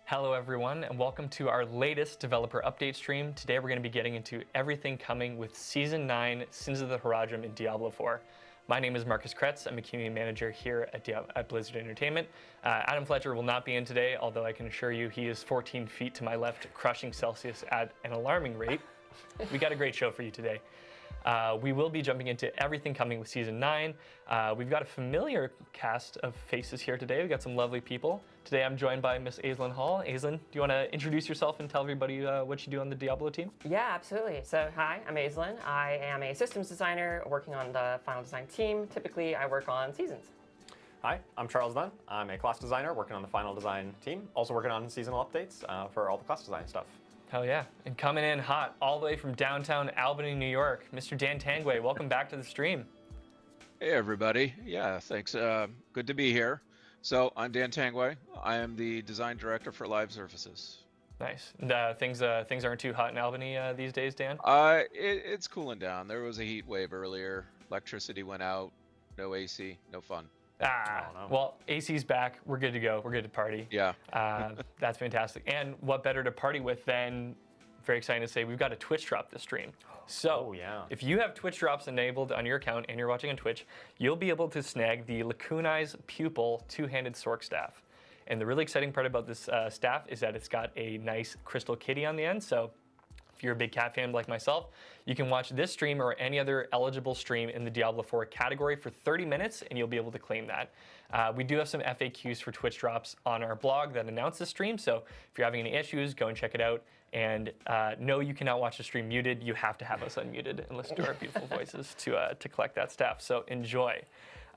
Hello everyone, and welcome to our latest developer update stream. Today we're going to be getting into everything coming with Season 9, Sins of the Horadrim in Diablo IV. My name is Marcus Kretz. I'm a community manager here at Blizzard Entertainment. Adam Fletcher will not be in today, although I can assure you he is 14 feet to my left, crushing Celsius at an alarming rate. We got a great show for you today. We will be jumping into everything coming with Season 9. We've got a familiar cast of faces here today. We've got some lovely people. Today I'm joined by Miss Aislinn Hall. Aislinn, do you want to introduce yourself and tell everybody what you do on the Diablo team? Yeah, absolutely. So hi, I'm Aislinn. I am a systems designer working on the final design team. Typically, I work on seasons. Hi, I'm Charles Dunn. I'm a class designer working on the final design team. Also working on seasonal updates for all the class design stuff. Hell yeah. And coming in hot all the way from downtown Albany, New York, Mr. Dan Tangway, welcome back to the stream. Hey everybody. Yeah, thanks. Good to be here. So I'm Dan Tangway. I am the design director for Live Surfaces. Nice. And, things aren't too hot in Albany these days, Dan? It's cooling down. There was a heat wave earlier. Electricity went out. No AC. No fun. Well, AC's back. We're good to go. We're good to party. Yeah. That's fantastic. And what better to party with than, very exciting to say, we've got a Twitch drop this stream. So if you have Twitch drops enabled on your account and you're watching on Twitch, you'll be able to snag the Lacunae's Pupil two-handed Sork staff. And the really exciting part about this staff is that it's got a nice crystal kitty on the end. So if you're a big cat fan like myself, you can watch this stream or any other eligible stream in the Diablo IV category for 30 minutes and you'll be able to claim that. We do have some FAQs for Twitch drops on our blog that announce the stream, so if you're having any issues, go and check it out. And no, you cannot watch the stream muted. You have to have us unmuted and listen to our beautiful voices to collect that stuff, so enjoy.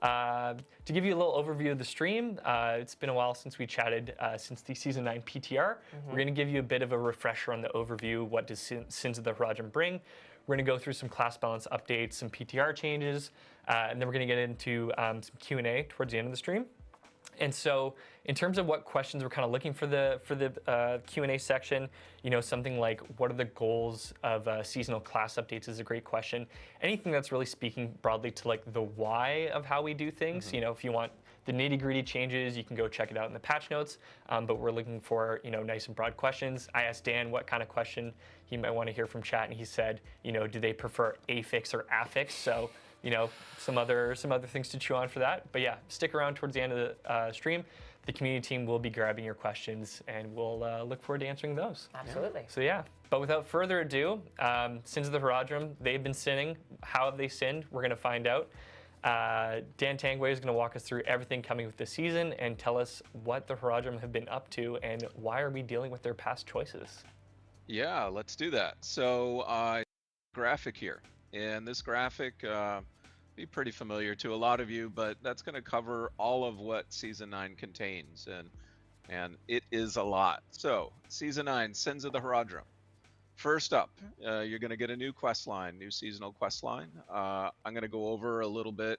To give you a little overview of the stream, it's been a while since we chatted since the Season 9 PTR. We're going to give you a bit of a refresher on the overview, what does Sins of the Horadrim bring. We're going to go through some class balance updates, some PTR changes, and then we're going to get into some Q&A towards the end of the stream. And so in terms of what questions we're kind of looking for the Q&A section, you know, something like what are the goals of seasonal class updates is a great question. Anything that's really speaking broadly to like the why of how we do things. You know, if you want the nitty-gritty changes, you can go check it out in the patch notes. But we're looking for, you know, nice and broad questions. I asked Dan what kind of question he might want to hear from chat, and he said, you know, do they prefer affix or affix? So, you know, some other things to chew on for that. But yeah, stick around towards the end of the stream. The community team will be grabbing your questions, and we'll look forward to answering those. Absolutely. So yeah, but without further ado, Sins of the Horadrim, they've been sinning. How have they sinned? We're going to find out. Dan Tangway is going to walk us through everything coming with the season and tell us what the Horadrim have been up to and why are we dealing with their past choices. Yeah, let's do that. So graphic here. And this graphic be pretty familiar to a lot of you, but that's going to cover all of what Season 9 contains, and it is a lot. So, Season 9, Sins of the Horadrim. First up, you're going to get a new quest line, new seasonal quest line. I'm going to go over a little bit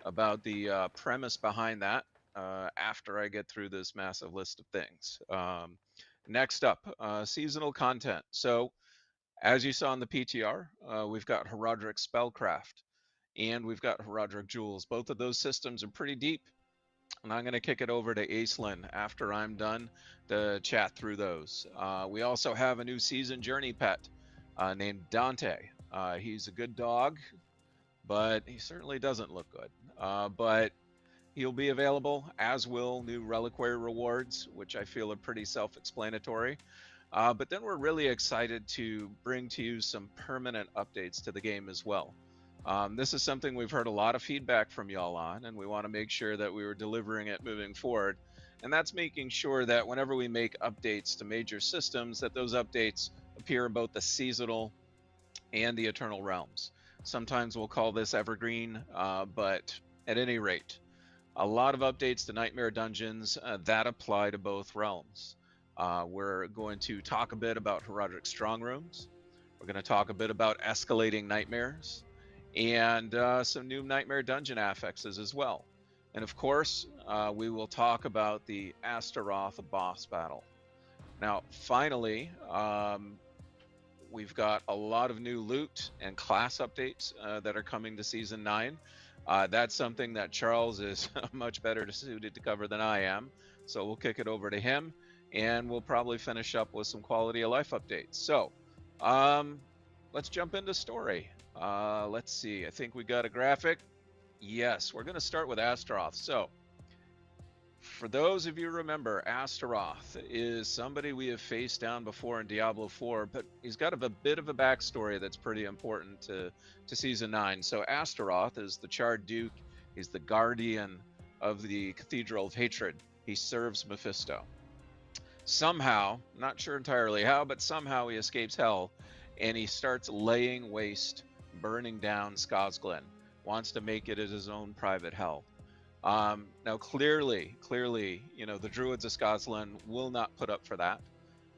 about the premise behind that after I get through this massive list of things. Next up, seasonal content. So, as you saw in the PTR, we've got Horadric Spellcraft, and we've got Horadric Jewels. Both of those systems are pretty deep, and I'm going to kick it over to Aislinn after I'm done to chat through those. We also have a new season journey pet named Dante. He's a good dog, but he certainly doesn't look good. But he'll be available, as will new reliquary rewards, which I feel are pretty self-explanatory. But then we're really excited to bring to you some permanent updates to the game as well. This is something we've heard a lot of feedback from y'all on, and we want to make sure that we were delivering it moving forward. And that's making sure that whenever we make updates to major systems, that those updates appear in both the seasonal and the eternal realms. Sometimes we'll call this evergreen, but at any rate, a lot of updates to Nightmare Dungeons that apply to both realms. We're going to talk a bit about Horadric Strongrooms. We're going to talk a bit about Escalating Nightmares, and some new Nightmare Dungeon affixes as well. And of course, we will talk about the Astaroth boss battle. Now, finally, we've got a lot of new loot and class updates that are coming to Season 9. That's something that Charles is much better suited to cover than I am, so we'll kick it over to him. and we'll probably finish up with some quality of life updates. So, let's jump into story. Let's see. I think we got a graphic. Yes, we're going to start with Astaroth. So, for those of you who remember, Astaroth is somebody we have faced down before in Diablo IV, but he's got a bit of a backstory that's pretty important to Season 9. So Astaroth is the Charred Duke. He's the guardian of the Cathedral of Hatred. He serves Mephisto. Somehow, not sure entirely how, but somehow he escapes hell, and he starts laying waste, burning down Scosglen. Wants to make it as his own private hell. Now, clearly, you know, the Druids of Scosglen will not put up for that.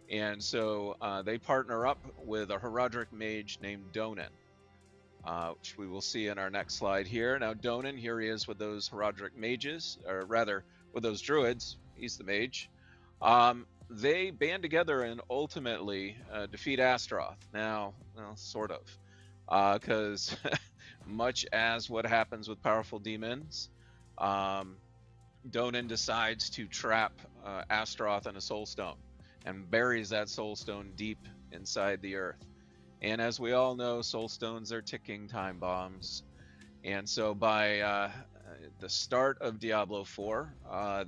And so they partner up with a Horadric mage named Donan, which we will see in our next slide here. Now, Donan, here he is with those Horadric mages, or rather, with those Druids. He's the mage. They band together and ultimately defeat Astaroth. Now, well, sort of. Because much as what happens with powerful demons, Donan decides to trap Astaroth in a soul stone and buries that soul stone deep inside the earth. And as we all know, soul stones are ticking time bombs. And so by the start of Diablo IV,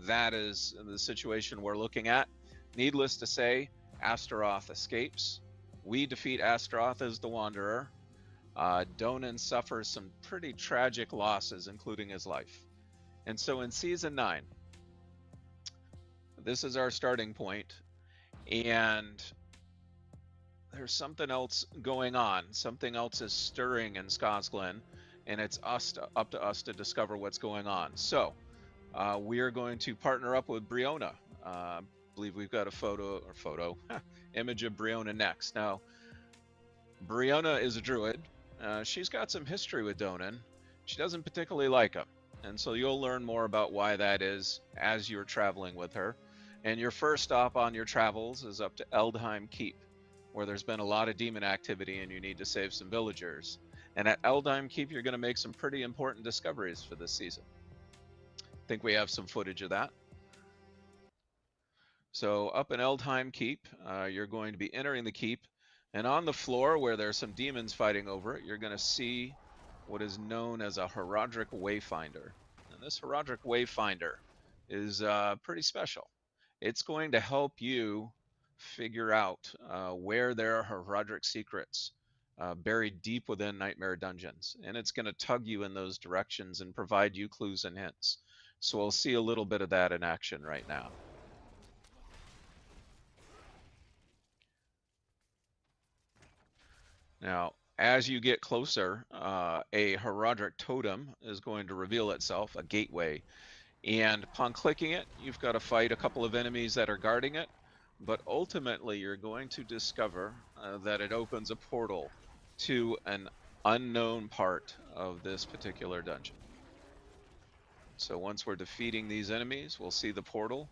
that is the situation we're looking at. Needless to say, Astaroth escapes. We defeat Astaroth as the Wanderer. Donan suffers some pretty tragic losses, including his life. And so in Season 9, this is our starting point, and there's something else going on. Something else is stirring in Scosglen, and it's up to us to discover what's going on. So we are going to partner up with Briona. I believe we've got a image of Briona next. Now, Briona is a druid. She's got some history with Donan. She doesn't particularly like him. And so you'll learn more about why that is as you're traveling with her. And your first stop on your travels is up to Eldheim Keep, where there's been a lot of demon activity and you need to save some villagers. And at Eldheim Keep, you're going to make some pretty important discoveries for this season. I think we have some footage of that. So up in Eldheim Keep, you're going to be entering the keep. And on the floor, where there's some demons fighting over it, you're going to see what is known as a Horadric Wayfinder. And this Horadric Wayfinder is pretty special. It's going to help you figure out where there are Horadric secrets buried deep within Nightmare Dungeons. And it's going to tug you in those directions and provide you clues and hints. So we'll see a little bit of that in action right now. Now, as you get closer, a Horadric totem is going to reveal itself, a gateway. And upon clicking it, you've got to fight a couple of enemies that are guarding it. But ultimately, you're going to discover that it opens a portal to an unknown part of this particular dungeon. So once we're defeating these enemies, we'll see the portal,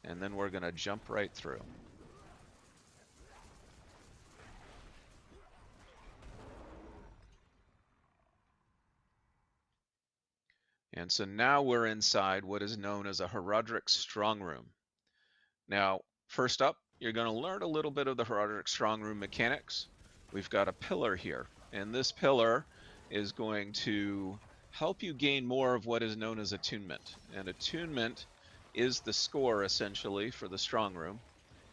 and then we're going to jump right through. And so now we're inside what is known as a Horadric Strongroom. Now, first up, you're going to learn a little bit of the Horadric Strongroom mechanics. We've got a pillar here, and this pillar is going to help you gain more of what is known as attunement. And attunement is the score, essentially, for the Strongroom.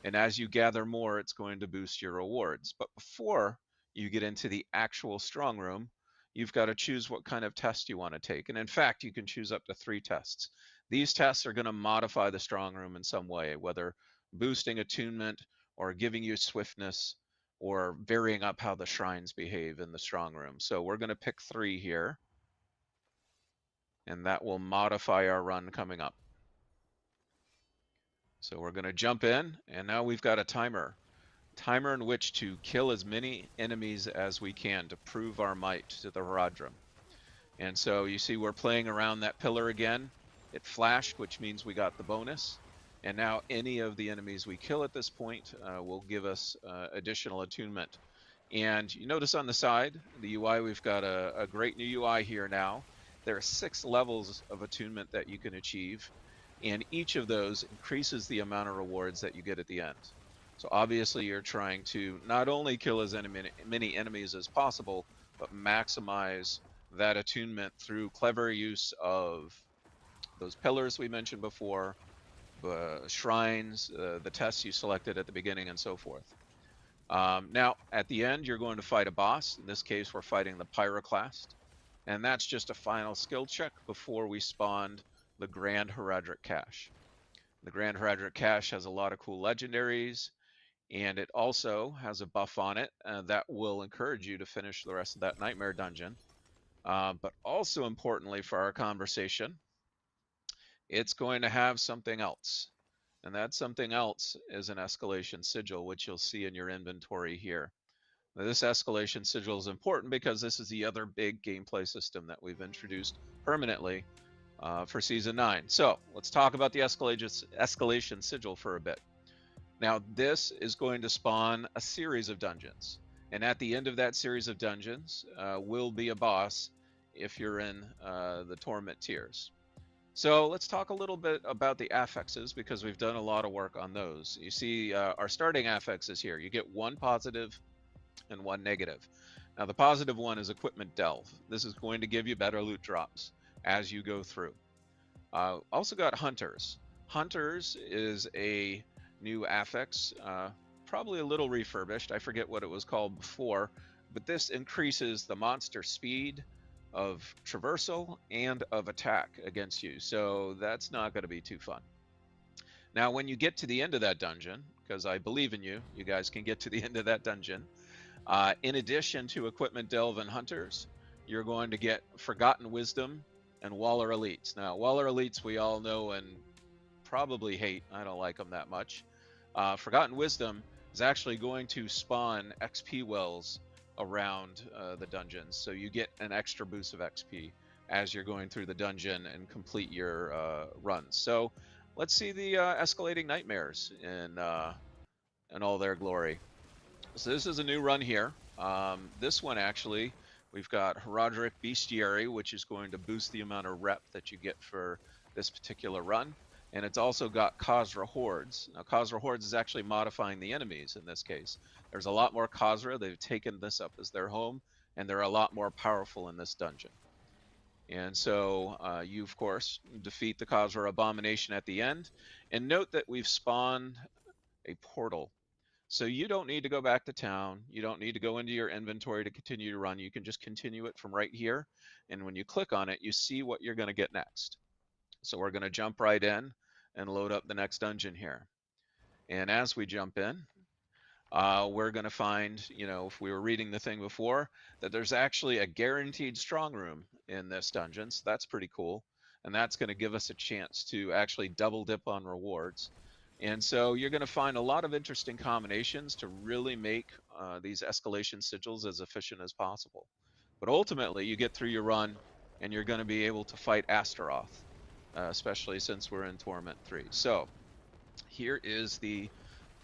And as you gather more, it's going to boost your rewards. But before you get into the actual Strongroom, you've got to choose what kind of test you want to take. And in fact, you can choose up to 3 tests. These tests are going to modify the Strongroom in some way, whether boosting attunement or giving you swiftness or varying up how the shrines behave in the Strongroom. So we're going to pick 3 here, and that will modify our run coming up. So we're going to jump in, and now we've got a timer in which to kill as many enemies as we can to prove our might to the Horadrim. And so you see we're playing around that pillar again. It flashed, which means we got the bonus. And now any of the enemies we kill at this point will give us additional attunement. And you notice on the side, the UI, we've got a great new UI here now. There are 6 levels of attunement that you can achieve. and each of those increases the amount of rewards that you get at the end. So obviously you're trying to not only kill as many enemies as possible, but maximize that attunement through clever use of those pillars we mentioned before, the shrines, the tests you selected at the beginning, and so forth. Now, at the end, you're going to fight a boss. In this case, we're fighting the Pyroclast, and that's just a final skill check before we spawned the Grand Horadric Cache. The Grand Horadric Cache has a lot of cool legendaries, and it also has a buff on it that will encourage you to finish the rest of that Nightmare Dungeon. But also importantly for our conversation, it's going to have something else. And that something else is an escalation sigil, which you'll see in your inventory here. Now, this escalation sigil is important because this is the other big gameplay system that we've introduced permanently for Season 9. So let's talk about the escalation sigil for a bit. Now, this is going to spawn a series of dungeons. And at the end of that series of dungeons will be a boss if you're in the Torment tiers. So let's talk a little bit about the affixes because we've done a lot of work on those. You see our starting affixes here. You get one positive and one negative. Now the positive one is Equipment Delve. This is going to give you better loot drops as you go through. Also got Hunters. Hunters is a new affix, probably a little refurbished. I forget what it was called before, but this increases the monster speed of traversal and of attack against you, so that's not going to be too fun. Now when you get to the end of that dungeon, because I believe in you, you guys can get to the end of that dungeon, in addition to Equipment Delve and Hunters, you're going to get Forgotten Wisdom and Waller Elites. Now Waller Elites we all know and probably hate. I don't like them that much. Forgotten Wisdom is actually going to spawn XP wells around the dungeons, so you get an extra boost of XP as you're going through the dungeon and complete your runs. So let's see the Escalating Nightmares in all their glory. So this is a new run here. This one actually, we've got Horadric Bestiary, which is going to boost the amount of rep that you get for this particular run. And it's also got Khazra Hordes. Now Khazra Hordes is actually modifying the enemies in this case. There's a lot more Khazra. They've taken this up as their home, and they're a lot more powerful in this dungeon. And so you, of course, defeat the Khazra Abomination at the end. And note that we've spawned a portal. So you don't need to go back to town. You don't need to go into your inventory to continue to run. You can just continue it from right here. And when you click on it, you see what you're going to get next. So we're going to jump right in and load up the next dungeon here. And as we jump in, we're going to find, if we were reading the thing before, that there's actually a guaranteed strong room in this dungeon. So that's pretty cool. And that's going to give us a chance to actually double dip on rewards. And so you're going to find a lot of interesting combinations to really make these escalation sigils as efficient as possible. But ultimately, you get through your run, and you're going to be able to fight Astaroth. Especially since we're in Torment 3. So here is the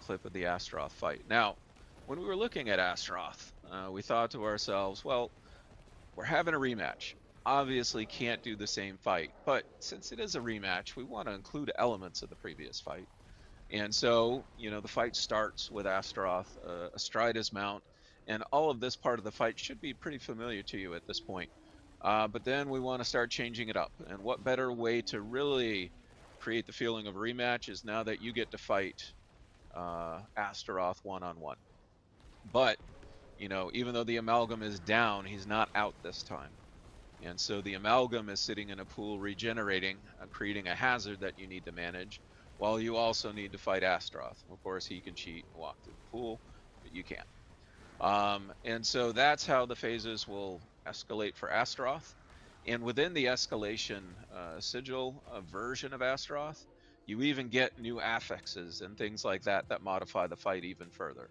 clip of the Astaroth fight. Now, when we were looking at Astaroth, we thought to ourselves, well, we're having a rematch. Obviously can't do the same fight, but since it is a rematch, we want to include elements of the previous fight. And so, the fight starts with Astaroth astride his mount, and all of this part of the fight should be pretty familiar to you at this point. But then we want to start changing it up. And what better way to really create the feeling of a rematch is now that you get to fight Astaroth one-on-one. But, even though the Amalgam is down, he's not out this time. And so the Amalgam is sitting in a pool regenerating, creating a hazard that you need to manage, while you also need to fight Astaroth. Of course, he can cheat and walk through the pool, but you can't. And so that's how the phases will escalate for Astaroth. And within the escalation sigil version of Astaroth, you even get new affixes and things like that that modify the fight even further.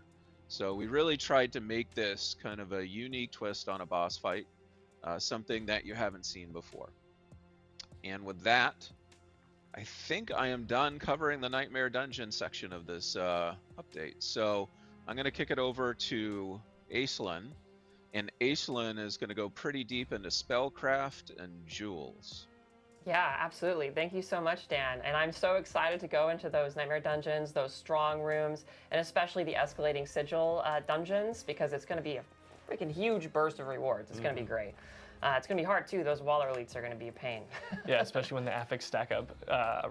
So we really tried to make this kind of a unique twist on a boss fight, something that you haven't seen before. And with that, I think I am done covering the Nightmare Dungeon section of this update. So I'm going to kick it over to Aislinn. And Aislinn is going to go pretty deep into Spellcraft and Jewels. Yeah, absolutely. Thank you so much, Dan. And I'm so excited to go into those Nightmare dungeons, those strong rooms, and especially the Escalating Sigil dungeons, because it's going to be a freaking huge burst of rewards. It's going to be great. It's going to be hard, too. Those Waller elites are going to be a pain. Yeah, especially when the affix stack up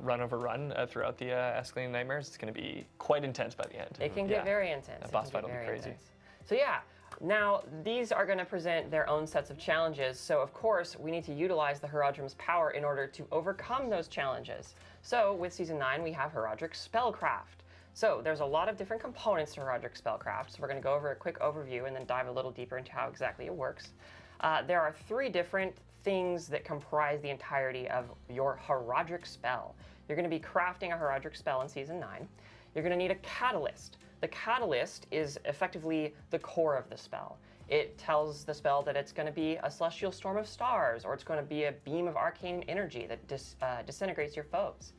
run over run throughout the Escalating Nightmares. It's going to be quite intense by the end. It can get very intense. That boss fight will be crazy. Intense. So yeah, now these are going to present their own sets of challenges. So of course, we need to utilize the Horadrim's power in order to overcome those challenges. So with Season 9, we have Horadric Spellcraft. So there's a lot of different components to Horadric Spellcraft. So we're going to go over a quick overview and then dive a little deeper into how exactly it works. There are 3 different things that comprise the entirety of your Horadric spell. You're going to be crafting a Horadric spell in Season 9. You're going to need a catalyst. The catalyst is effectively the core of the spell. It tells the spell that it's going to be a celestial storm of stars, or it's going to be a beam of arcane energy that disintegrates your foes.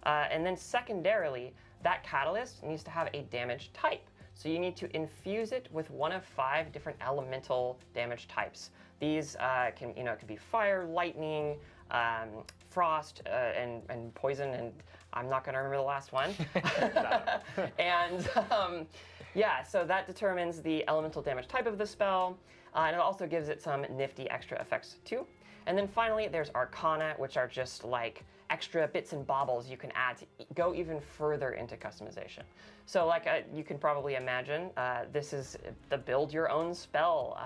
And then secondarily, that catalyst needs to have a damage type. So you need to infuse it with one of 5 different elemental damage types. These can be fire, lightning, frost, and poison, and I'm not going to remember the last one. And yeah, so that determines the elemental damage type of the spell, and it also gives it some nifty extra effects too. And then finally, there's Arcana, which are just like extra bits and baubles you can add to go even further into customization. So like you can probably imagine, this is the build your own spell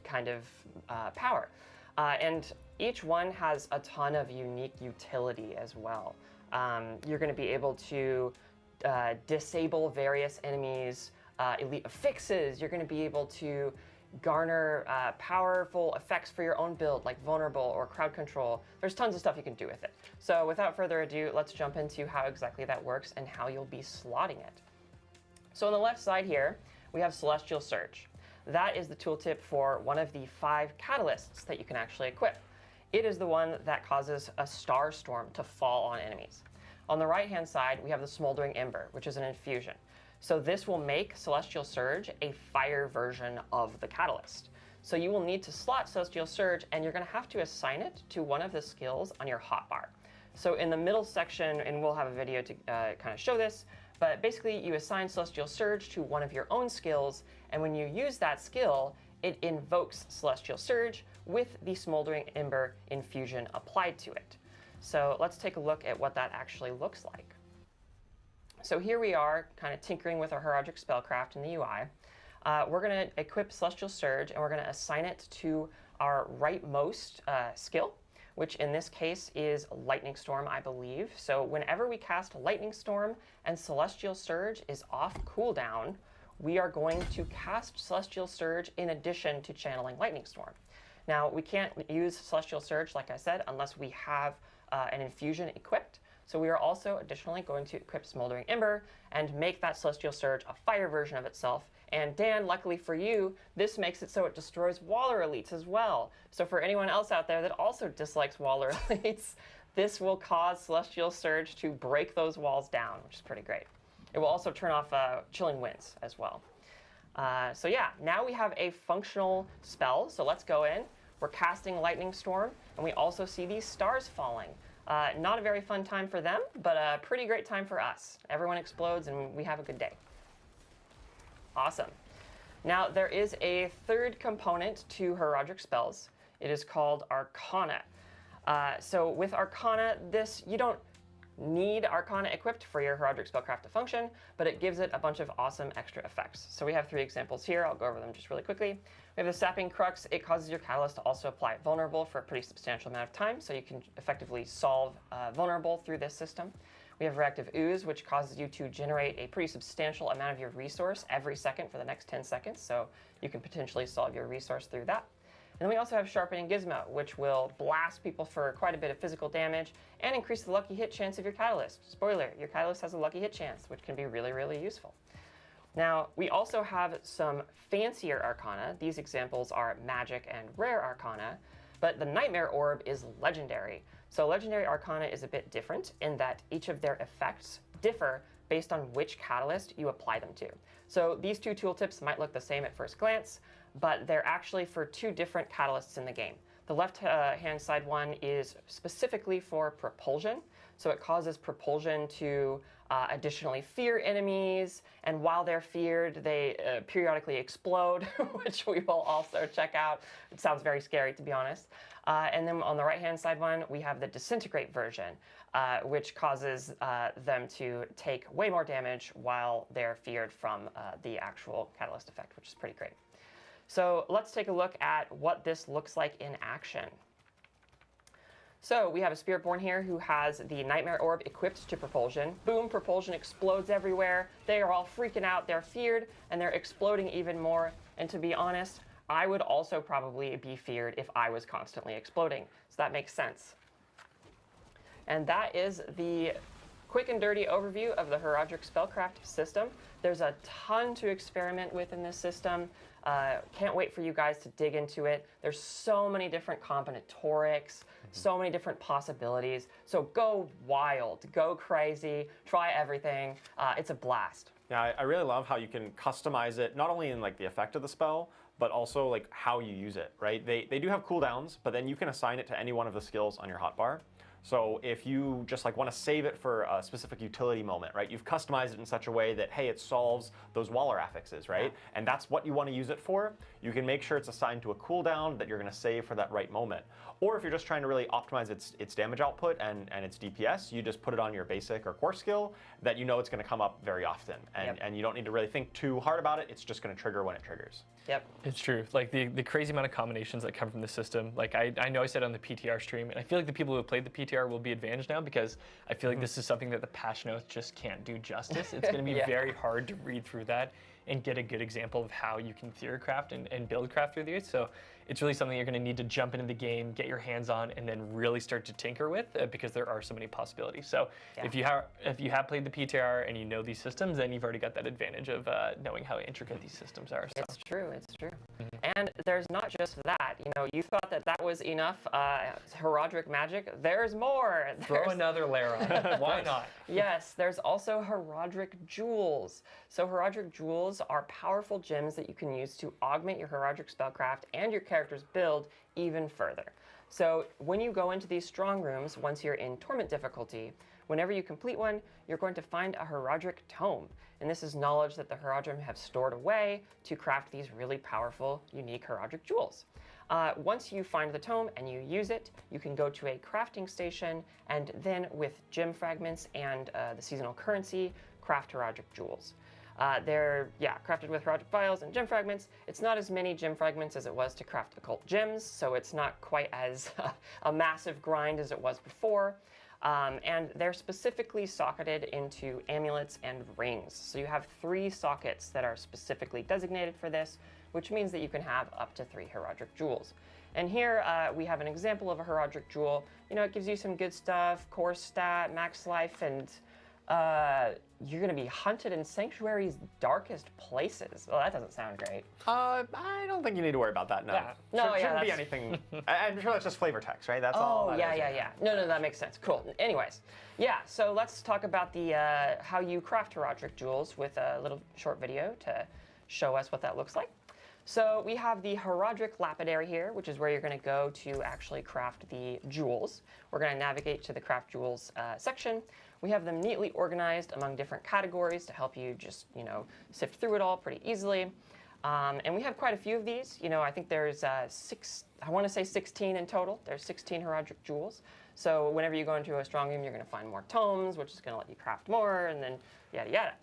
kind of power. And each one has a ton of unique utility as well. You're going to be able to disable various enemies' elite affixes. You're going to be able to garner powerful effects for your own build, like vulnerable or crowd control. There's tons of stuff you can do with it. So without further ado, let's jump into how exactly that works and how you'll be slotting it. So on the left side here, we have Celestial Surge. That is the tooltip for one of the 5 catalysts that you can actually equip. It is the one that causes a star storm to fall on enemies. On the right-hand side, we have the Smoldering Ember, which is an infusion. So this will make Celestial Surge a fire version of the catalyst. So you will need to slot Celestial Surge, and you're going to have to assign it to one of the skills on your hotbar. So in the middle section, and we'll have a video to kind of show this, but basically you assign Celestial Surge to one of your own skills, and when you use that skill, it invokes Celestial Surge with the Smoldering Ember infusion applied to it. So let's take a look at what that actually looks like. So here we are, kind of tinkering with our Horadric Spellcraft in the UI. We're going to equip Celestial Surge, and we're going to assign it to our rightmost skill, which in this case is Lightning Storm, I believe. So whenever we cast Lightning Storm and Celestial Surge is off cooldown, we are going to cast Celestial Surge in addition to channeling Lightning Storm. Now, we can't use Celestial Surge, like I said, unless we have an infusion equipped. So we are also additionally going to equip Smoldering Ember and make that Celestial Surge a fire version of itself. And Dan, luckily for you, this makes it so it destroys Waller elites as well. So for anyone else out there that also dislikes Waller elites, this will cause Celestial Surge to break those walls down, which is pretty great. It will also turn off Chilling Winds as well. So yeah, now we have a functional spell. So let's go in. We're casting Lightning Storm, and we also see these stars falling. Not a very fun time for them, but a pretty great time for us. Everyone explodes, and we have a good day. Awesome. Now, there is a 3rd component to Horadric spells. It is called Arcana. So with Arcana, you don't need Arcana equipped for your Horadric Spellcraft to function, but it gives it a bunch of awesome extra effects. So we have 3 examples here. I'll go over them just really quickly. We have the Sapping Crux. It causes your catalyst to also apply Vulnerable for a pretty substantial amount of time, so you can effectively solve Vulnerable through this system. We have Reactive Ooze, which causes you to generate a pretty substantial amount of your resource every second for the next 10 seconds, so you can potentially solve your resource through that. And then we also have Sharpening Gizmo, which will blast people for quite a bit of physical damage and increase the lucky hit chance of your catalyst. Spoiler, your catalyst has a lucky hit chance, which can be really, really useful. Now, we also have some fancier Arcana. These examples are Magic and Rare Arcana, but the Nightmare Orb is Legendary. So Legendary Arcana is a bit different in that each of their effects differ based on which catalyst you apply them to. So these 2 tooltips might look the same at first glance, but they're actually for 2 different catalysts in the game. The left-hand side one is specifically for propulsion. So it causes propulsion to additionally fear enemies, and while they're feared, they periodically explode, which we will also check out. It sounds very scary, to be honest. And then on the right-hand side one, we have the disintegrate version, which causes them to take way more damage while they're feared from the actual catalyst effect, which is pretty great. So let's take a look at what this looks like in action. So we have a Spiritborn here who has the Nightmare Orb equipped to propulsion. Boom, propulsion explodes everywhere. They are all freaking out, they're feared, and they're exploding even more. And to be honest, I would also probably be feared if I was constantly exploding. So that makes sense. And that is the quick and dirty overview of the Horadric Spellcraft system. There's a ton to experiment with in this system. Can't wait for you guys to dig into it. There's so many different combinatorics, so many different possibilities. So go wild, go crazy, try everything. It's a blast. Yeah, I really love how you can customize it, not only in like the effect of the spell, but also like how you use it, right? They do have cooldowns, but then you can assign it to any one of the skills on your hotbar. So if you just like want to save it for a specific utility moment, right? You've customized it in such a way that, hey, it solves those Waller affixes, right? Yeah. And that's what you want to use it for. You can make sure it's assigned to a cooldown that you're going to save for that right moment. Or if you're just trying to really optimize its damage output and its DPS, you just put it on your basic or core skill that you know it's going to come up very often. And you don't need to really think too hard about it. It's just going to trigger when it triggers. Yep. It's true. Like the crazy amount of combinations that come from the system. Like I know I said on the PTR stream, and I feel like the people who have played the PTR will be advantaged now because I feel like this is something that the patch notes just can't do justice. It's going to be very hard to read through that and get a good example of how you can theory craft and build craft through these. So it's really something you're going to need to jump into the game, get your hands on, and then really start to tinker with because there are so many possibilities. So if you have played the PTR and you know these systems, then you've already got that advantage of knowing how intricate these systems are. So. It's true, it's true. And there's not just that. You know, you thought that was enough Horadric magic. There's more. Throw another layer on it. Why not? Yes, there's also Horadric jewels. So Horadric jewels are powerful gems that you can use to augment your Horadric spellcraft and your character's build even further. So when you go into these strong rooms, once you're in Torment difficulty, whenever you complete one, you're going to find a Horadric tome. And this is knowledge that the Horadrim have stored away to craft these really powerful, unique Horadric jewels. Once you find the tome and you use it, you can go to a crafting station and then with gem fragments and the seasonal currency, craft Horadric jewels. They're crafted with Horadric vials and gem fragments. It's not as many gem fragments as it was to craft occult gems, so it's not quite as a massive grind as it was before. And they're specifically socketed into amulets and rings. So you have 3 sockets that are specifically designated for this, which means that you can have up to 3 Horadric jewels. And here we have an example of a Horadric jewel. You know, it gives you some good stuff, core stat, max life, and you're going to be hunted in Sanctuary's darkest places. Well, that doesn't sound great. I don't think you need to worry about that, no. Yeah. No, shouldn't be anything. I'm sure that's just flavor text, right? That's all that is. Yeah. No, that makes sense. Cool. Anyways, so let's talk about the how you craft Horadric jewels with a little short video to show us what that looks like. So we have the Horadric Lapidary here, which is where you're going to go to actually craft the jewels. We're going to navigate to the Craft Jewels section. We have them neatly organized among different categories to help you just, sift through it all pretty easily. And we have quite a few of these. I think there's 16 in total. There's 16 Horadric jewels. So whenever you go into a strong room, you're going to find more tomes, which is going to let you craft more, and then yada yada.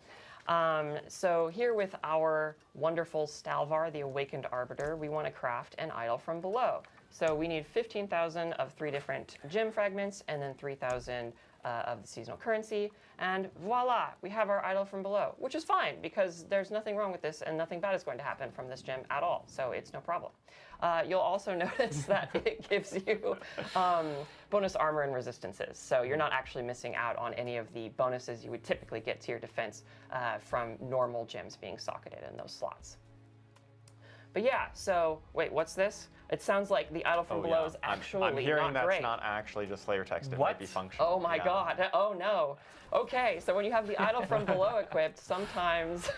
So here with our wonderful Stalvar, the Awakened Arbiter, we want to craft an idol from below. So we need 15,000 of 3 different gem fragments and then 3,000 of the seasonal currency. And voila, we have our idol from below, which is fine because there's nothing wrong with this and nothing bad is going to happen from this gem at all. So it's no problem. You'll also notice that it gives you bonus armor and resistances. So you're not actually missing out on any of the bonuses you would typically get to your defense from normal gems being socketed in those slots. But so wait, what's this? It sounds like the idol from below is actually I'm hearing not great. That's not actually just flavor text. It might be functional. Oh my god. Oh no. Okay, so when you have the idol from below equipped, sometimes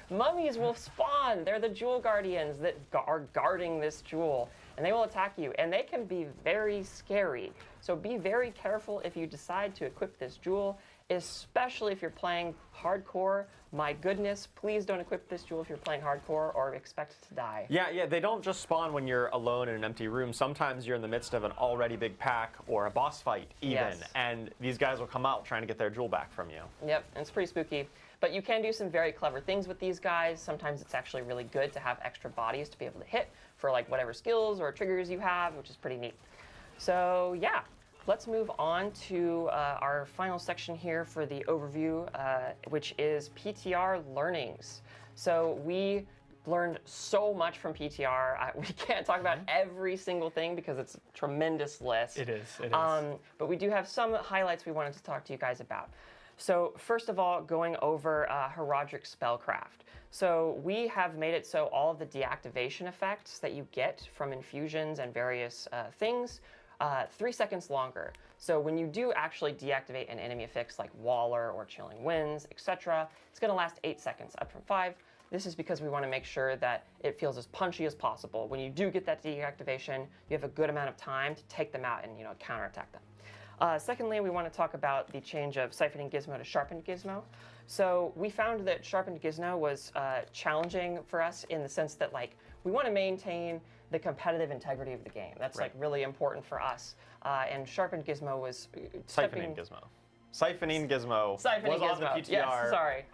mummies will spawn. They're the jewel guardians that are guarding this jewel. and they will attack you, and they can be very scary. So be very careful if you decide to equip this jewel, especially if you're playing hardcore. My goodness, please don't equip this jewel if you're playing hardcore or expect to die. Yeah, they don't just spawn when you're alone in an empty room. Sometimes you're in the midst of an already big pack or a boss fight even, and these guys will come out trying to get their jewel back from you. Yep, and it's pretty spooky. But you can do some very clever things with these guys. Sometimes it's actually really good to have extra bodies to be able to hit for like whatever skills or triggers you have, which is pretty neat. So yeah, let's move on to our final section here for the overview, which is PTR Learnings. So we learned so much from PTR. We can't talk about every single thing because it's a tremendous list. It is. But we do have some highlights we wanted to talk to you guys about. So first of all, going over Horadric Spellcraft. So we have made it so all of the deactivation effects that you get from infusions and various things, 3 seconds longer. So when you do actually deactivate an enemy affix like Waller or Chilling Winds, etc., it's going to last 8 seconds, up from 5. This is because we want to make sure that it feels as punchy as possible. When you do get that deactivation, you have a good amount of time to take them out and counterattack them. Secondly, we want to talk about the change of Siphoning Gizmo to Sharpened Gizmo. So we found that Sharpened Gizmo was challenging for us in the sense that we want to maintain the competitive integrity of the game. That's really important for us. And Sharpened Gizmo was Siphoning Gizmo. Siphoning Gizmo was on the PTR. Yes, sorry.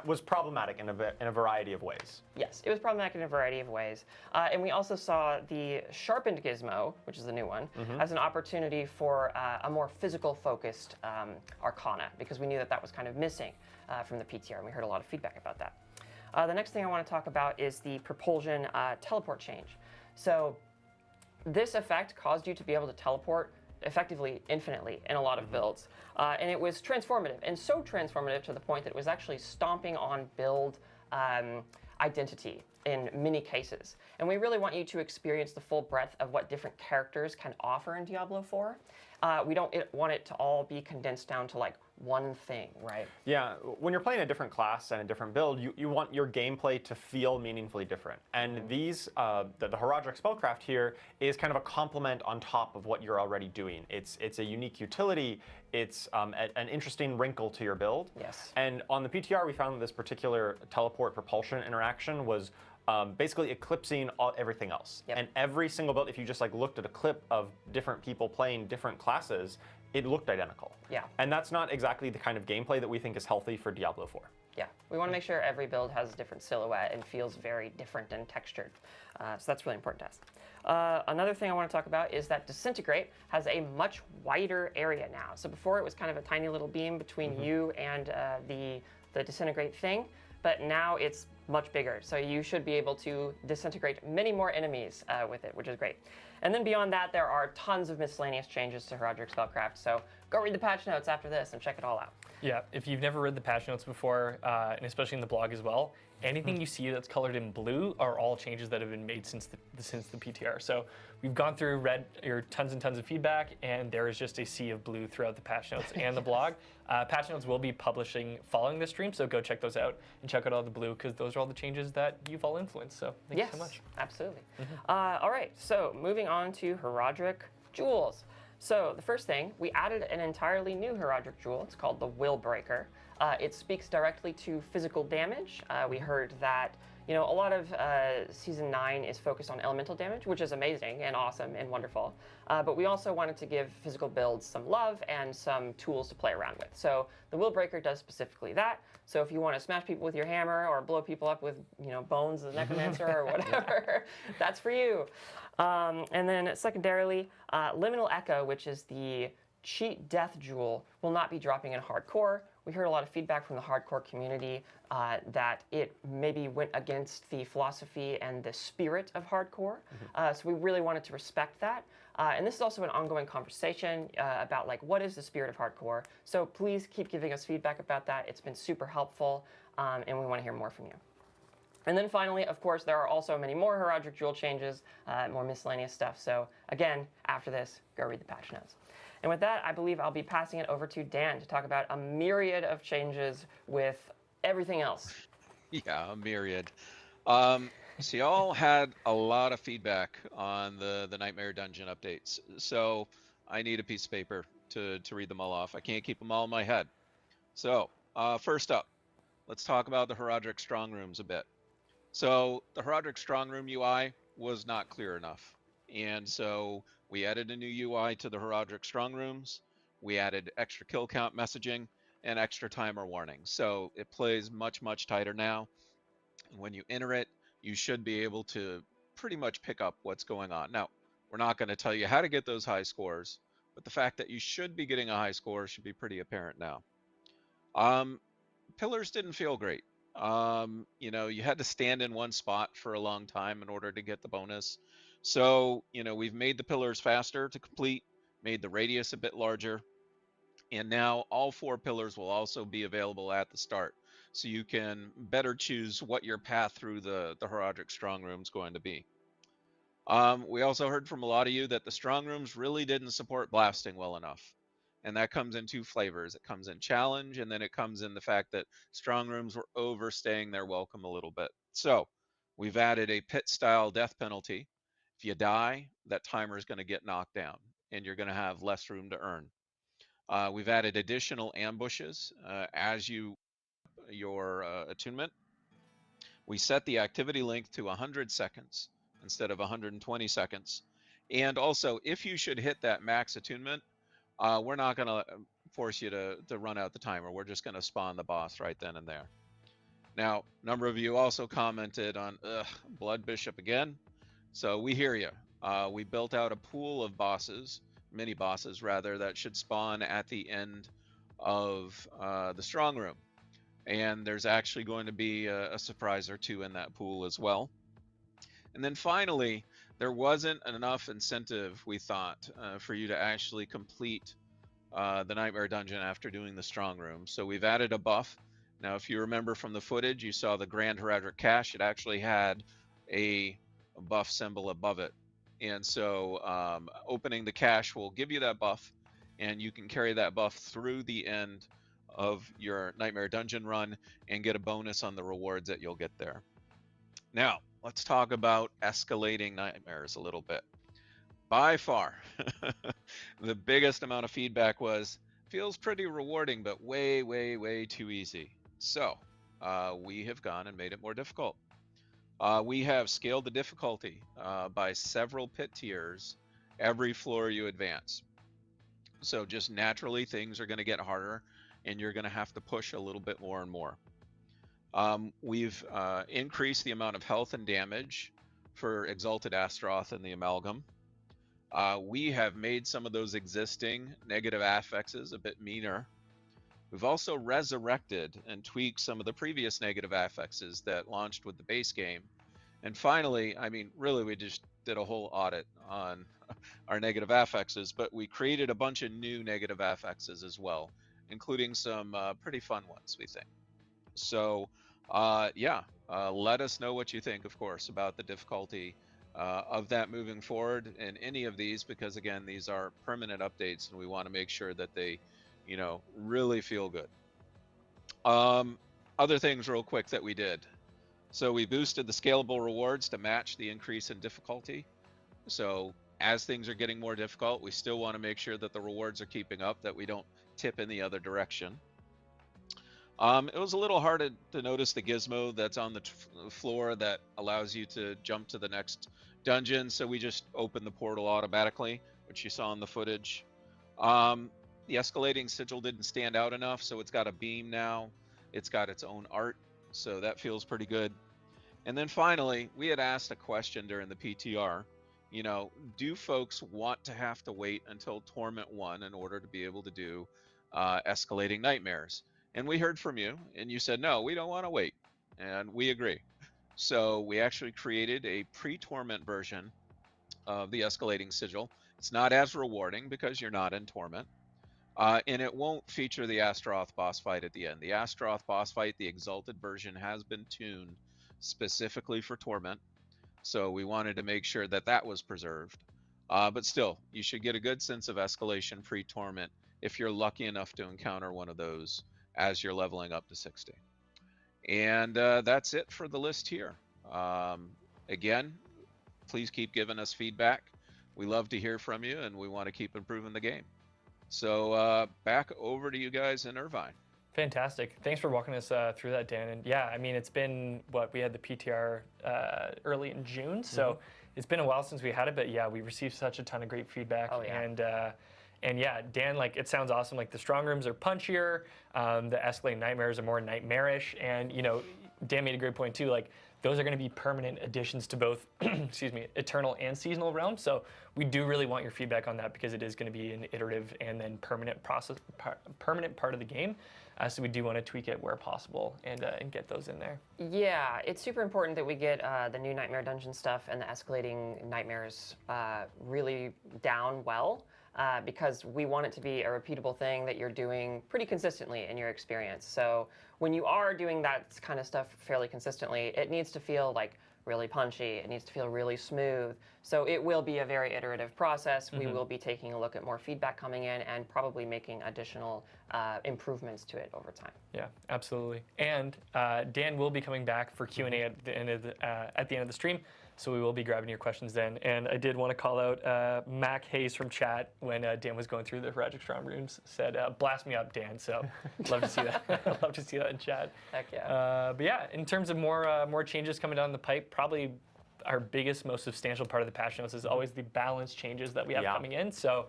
Was problematic in a variety of ways. Yes, it was problematic in a variety of ways. And we also saw the Sharpened Gizmo, which is the new one, as an opportunity for a more physical-focused Arcana, because we knew that was kind of missing from the PTR, and we heard a lot of feedback about that. The next thing I want to talk about is the Propulsion teleport change. So this effect caused you to be able to teleport effectively infinitely in a lot of builds. And it was transformative, and so transformative to the point that it was actually stomping on build identity in many cases. And we really want you to experience the full breadth of what different characters can offer in Diablo IV. We don't want it to all be condensed down to one thing, right? Yeah, when you're playing a different class and a different build, you want your gameplay to feel meaningfully different. And these, the Horadric Spellcraft here is kind of a complement on top of what you're already doing. It's a unique utility. It's an interesting wrinkle to your build. Yes. And on the PTR, we found that this particular teleport propulsion interaction was basically eclipsing everything else. Yep. And every single build, if you just looked at a clip of different people playing different classes, it looked identical. Yeah. And that's not exactly the kind of gameplay that we think is healthy for Diablo IV. Yeah, we want to make sure every build has a different silhouette and feels very different and textured. So that's really important to us. Another thing I want to talk about is that Disintegrate has a much wider area now. So before it was kind of a tiny little beam between you and the Disintegrate thing, but now it's much bigger. So you should be able to disintegrate many more enemies with it, which is great. And then beyond that, there are tons of miscellaneous changes to Horadric Spellcraft. So go read the patch notes after this and check it all out. Yeah, if you've never read the patch notes before, and especially in the blog as well, anything you see that's colored in blue are all changes that have been made since the PTR. So we've gone through, read your tons and tons of feedback, and there is just a sea of blue throughout the patch notes and the blog. Patch notes will be publishing following the stream, so go check those out and check out all the blue, because those are all the changes that you've all influenced. So thank you so much. Absolutely. All right, so moving on to Horadric Jewels. So the first thing, we added an entirely new Horadric Jewel. It's called the Will Breaker. It speaks directly to physical damage. We heard that a lot of Season 9 is focused on elemental damage, which is amazing and awesome and wonderful. But we also wanted to give physical builds some love and some tools to play around with. So the Will Breaker does specifically that. So if you want to smash people with your hammer or blow people up with bones of the necromancer or whatever, that's for you. And then secondarily, Liminal Echo, which is the cheat death jewel, will not be dropping in hardcore. We heard a lot of feedback from the hardcore community that it maybe went against the philosophy and the spirit of hardcore. So we really wanted to respect that. And this is also an ongoing conversation about what is the spirit of hardcore. So please keep giving us feedback about that. It's been super helpful, and we want to hear more from you. And then finally, of course, there are also many more Horadric Jewel changes, more miscellaneous stuff. So again, after this, go read the patch notes. And with that, I believe I'll be passing it over to Dan to talk about a myriad of changes with everything else. Yeah, a myriad. So y'all had a lot of feedback on the Nightmare Dungeon updates. So I need a piece of paper to read them all off. I can't keep them all in my head. So first up, let's talk about the Horadric Strongrooms a bit. So the Horadric Strongroom UI was not clear enough. And so we added a new UI to the Horadric Strongrooms. We added extra kill count messaging and extra timer warnings. So it plays much, much tighter now. And when you enter it, you should be able to pretty much pick up what's going on. Now, we're not going to tell you how to get those high scores, but the fact that you should be getting a high score should be pretty apparent now. Pillars didn't feel great. You know, you had to stand in one spot for a long time in order to get the bonus. So, you know, we've made the pillars faster to complete, made the radius a bit larger, and now all 4 pillars will also be available at the start. So you can better choose what your path through the Horadric Strongroom is going to be. We also heard from a lot of you that the Strongrooms really didn't support blasting well enough. And that comes in 2 flavors. It comes in challenge, and then it comes in the fact that Strongrooms were overstaying their welcome a little bit. So we've added a pit-style death penalty. If you die, that timer is going to get knocked down, and you're going to have less room to earn. We've added additional ambushes as your attunement. We set the activity length to 100 seconds instead of 120 seconds. And also, if you should hit that max attunement, we're not going to force you to run out the timer. We're just going to spawn the boss right then and there. Now, a number of you also commented on, Blood Bishop again. So we hear you. We built out a pool of bosses, mini bosses rather, that should spawn at the end of the strong room. And there's actually going to be a surprise or 2 in that pool as well. And then finally, there wasn't enough incentive, we thought, for you to actually complete the Nightmare Dungeon after doing the strong room. So we've added a buff. Now, if you remember from the footage, you saw the Grand Horadric Cache. It actually had a buff symbol above it. And so opening the cache will give you that buff, and you can carry that buff through the end of your Nightmare Dungeon run and get a bonus on the rewards that you'll get there. Now, let's talk about escalating nightmares a little bit. By far, the biggest amount of feedback was, feels pretty rewarding, but way, way, way too easy. So we have gone and made it more difficult. We have scaled the difficulty by several pit tiers every floor you advance. So just naturally, things are going to get harder, and you're going to have to push a little bit more and more. We've increased the amount of health and damage for Exalted Astaroth and the Amalgam. We have made some of those existing negative affixes a bit meaner. We've also resurrected and tweaked some of the previous negative affixes that launched with the base game. And finally, I mean, really, we just did a whole audit on our negative affixes, but we created a bunch of new negative affixes as well, including some pretty fun ones, we think. So, let us know what you think, of course, about the difficulty of that moving forward in any of these, because again, these are permanent updates, and we want to make sure that they, you know, really feel good. Other things real quick that we did. So we boosted the scalable rewards to match the increase in difficulty. So as things are getting more difficult, we still want to make sure that the rewards are keeping up, that we don't tip in the other direction. It was a little hard to notice the gizmo that's on the floor that allows you to jump to the next dungeon, so we just opened the portal automatically, which you saw in the footage. The escalating sigil didn't stand out enough, so it's got a beam now. It's got its own art, so that feels pretty good. And then finally, we had asked a question during the PTR. You know, do folks want to have to wait until Torment 1 in order to be able to do escalating nightmares? And we heard from you, and you said, no, we don't want to wait. And we agree. So we actually created a pre-Torment version of the Escalating Sigil. It's not as rewarding because you're not in Torment. And it won't feature the Astaroth boss fight at the end. The Astaroth boss fight, the Exalted version, has been tuned specifically for Torment. So we wanted to make sure that that was preserved. But still, you should get a good sense of escalation pre-Torment if you're lucky enough to encounter one of those as you're leveling up to 60. And that's it for the list here. Again, please keep giving us feedback. We love to hear from you, and we want to keep improving the game. So back over to you guys in Irvine. Fantastic. Thanks for walking us through that, Dan. And yeah, I mean, it's been, we had the PTR early in June, so it's been a while since we had it, but yeah, we received such a ton of great feedback. Oh, yeah. And yeah, Dan, like, it sounds awesome. Like, the Strongrooms are punchier, the Escalating Nightmares are more nightmarish, and, you know, Dan made a great point too, like, those are going to be permanent additions to both, excuse me, Eternal and Seasonal realms. So we do really want your feedback on that because it is going to be an iterative and then permanent process, permanent part of the game. So we do want to tweak it where possible and get those in there. Yeah, it's super important that we get the new Nightmare Dungeon stuff and the Escalating Nightmares really down well. Because we want it to be a repeatable thing that you're doing pretty consistently in your experience. So when you are doing that kind of stuff fairly consistently, it needs to feel like really punchy. It needs to feel really smooth. So it will be a very iterative process. We will be taking a look at more feedback coming in and probably making additional improvements to it over time. Yeah, absolutely. And Dan will be coming back for Q&A at the end of the stream. So we will be grabbing your questions then. And I did want to call out Mac Hayes from chat when Dan was going through the Horadric Strongrooms, said, blast me up, Dan. So love to see that. Love to see that in chat. Heck yeah. But yeah, in terms of more changes coming down the pipe, probably our biggest, most substantial part of the patch notes is always the balance changes that we have coming in. So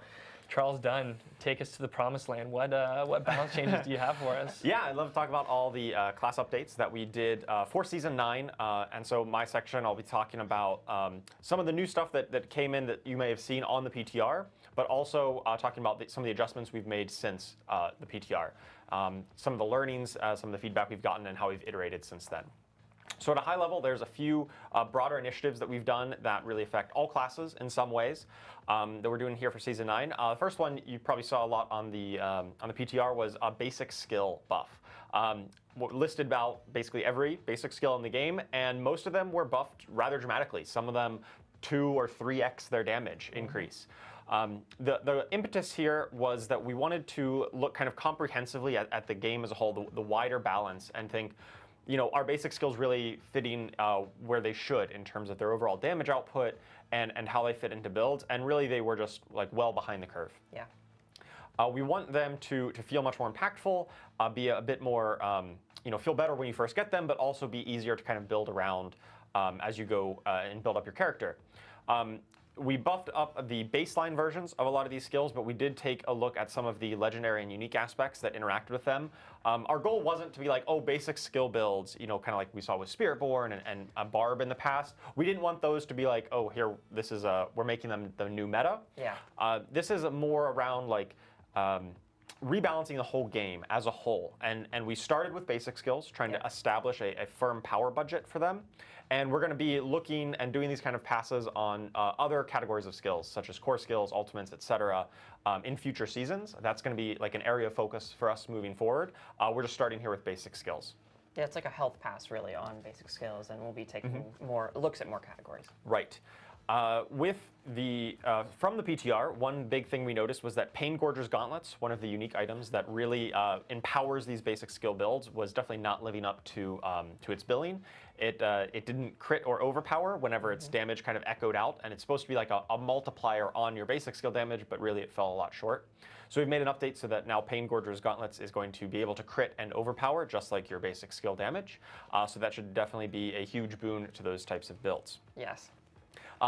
Charles Dunn, take us to the promised land. What balance changes do you have for us? Yeah, I'd love to talk about all the class updates that we did for Season 9. And so my section, I'll be talking about some of the new stuff that came in that you may have seen on the PTR, but also talking about some of the adjustments we've made since the PTR. Some of the learnings, some of the feedback we've gotten, and how we've iterated since then. So at a high level, there's a few broader initiatives that we've done that really affect all classes in some ways that we're doing here for Season 9. The first one you probably saw a lot on the PTR was a basic skill buff. Listed about basically every basic skill in the game, and most of them were buffed rather dramatically. Some of them 2 or 3x their damage increase. The impetus here was that we wanted to look kind of comprehensively at the game as a whole, the wider balance, and think, you know, our basic skills really fitting where they should in terms of their overall damage output and how they fit into builds, and really they were just like well behind the curve. Yeah. We want them to feel much more impactful, be a bit more, you know, feel better when you first get them, but also be easier to kind of build around as you go and build up your character. We buffed up the baseline versions of a lot of these skills, but we did take a look at some of the legendary and unique aspects that interact with them. Our goal wasn't to be like, oh, basic skill builds, you know, kind of like we saw with Spiritborn and Barb in the past. We didn't want those to be like, oh, here, this is we're making them the new meta. Yeah. This is more around like rebalancing the whole game as a whole. And we started with basic skills, trying to establish a firm power budget for them. And we're going to be looking and doing these kind of passes on other categories of skills, such as core skills, ultimates, etc., in future seasons. That's going to be like an area of focus for us moving forward. We're just starting here with basic skills. Yeah, it's like a health pass really on basic skills, and we'll be taking more looks at more categories. Right. With the from the PTR, one big thing we noticed was that Pain Gorger's Gauntlets, one of the unique items that really empowers these basic skill builds, was definitely not living up to its billing. It didn't crit or overpower whenever its damage kind of echoed out, and it's supposed to be like a multiplier on your basic skill damage, but really it fell a lot short. So we've made an update so that now Pain Gorger's Gauntlets is going to be able to crit and overpower just like your basic skill damage. So that should definitely be a huge boon to those types of builds. Yes.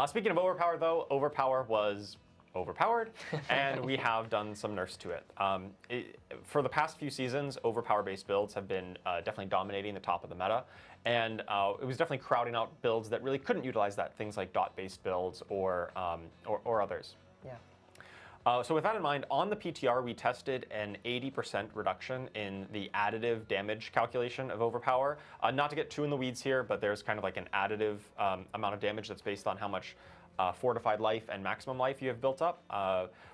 Speaking of overpower, though, overpower was overpowered, and we have done some nerfs to it. For the past few seasons, overpower-based builds have been definitely dominating the top of the meta, and it was definitely crowding out builds that really couldn't utilize that, things like dot-based builds or others. Yeah. So with that in mind, on the PTR, we tested an 80% reduction in the additive damage calculation of overpower. Not to get too in the weeds here, but there's kind of like an additive amount of damage that's based on how much fortified life and maximum life you have built up.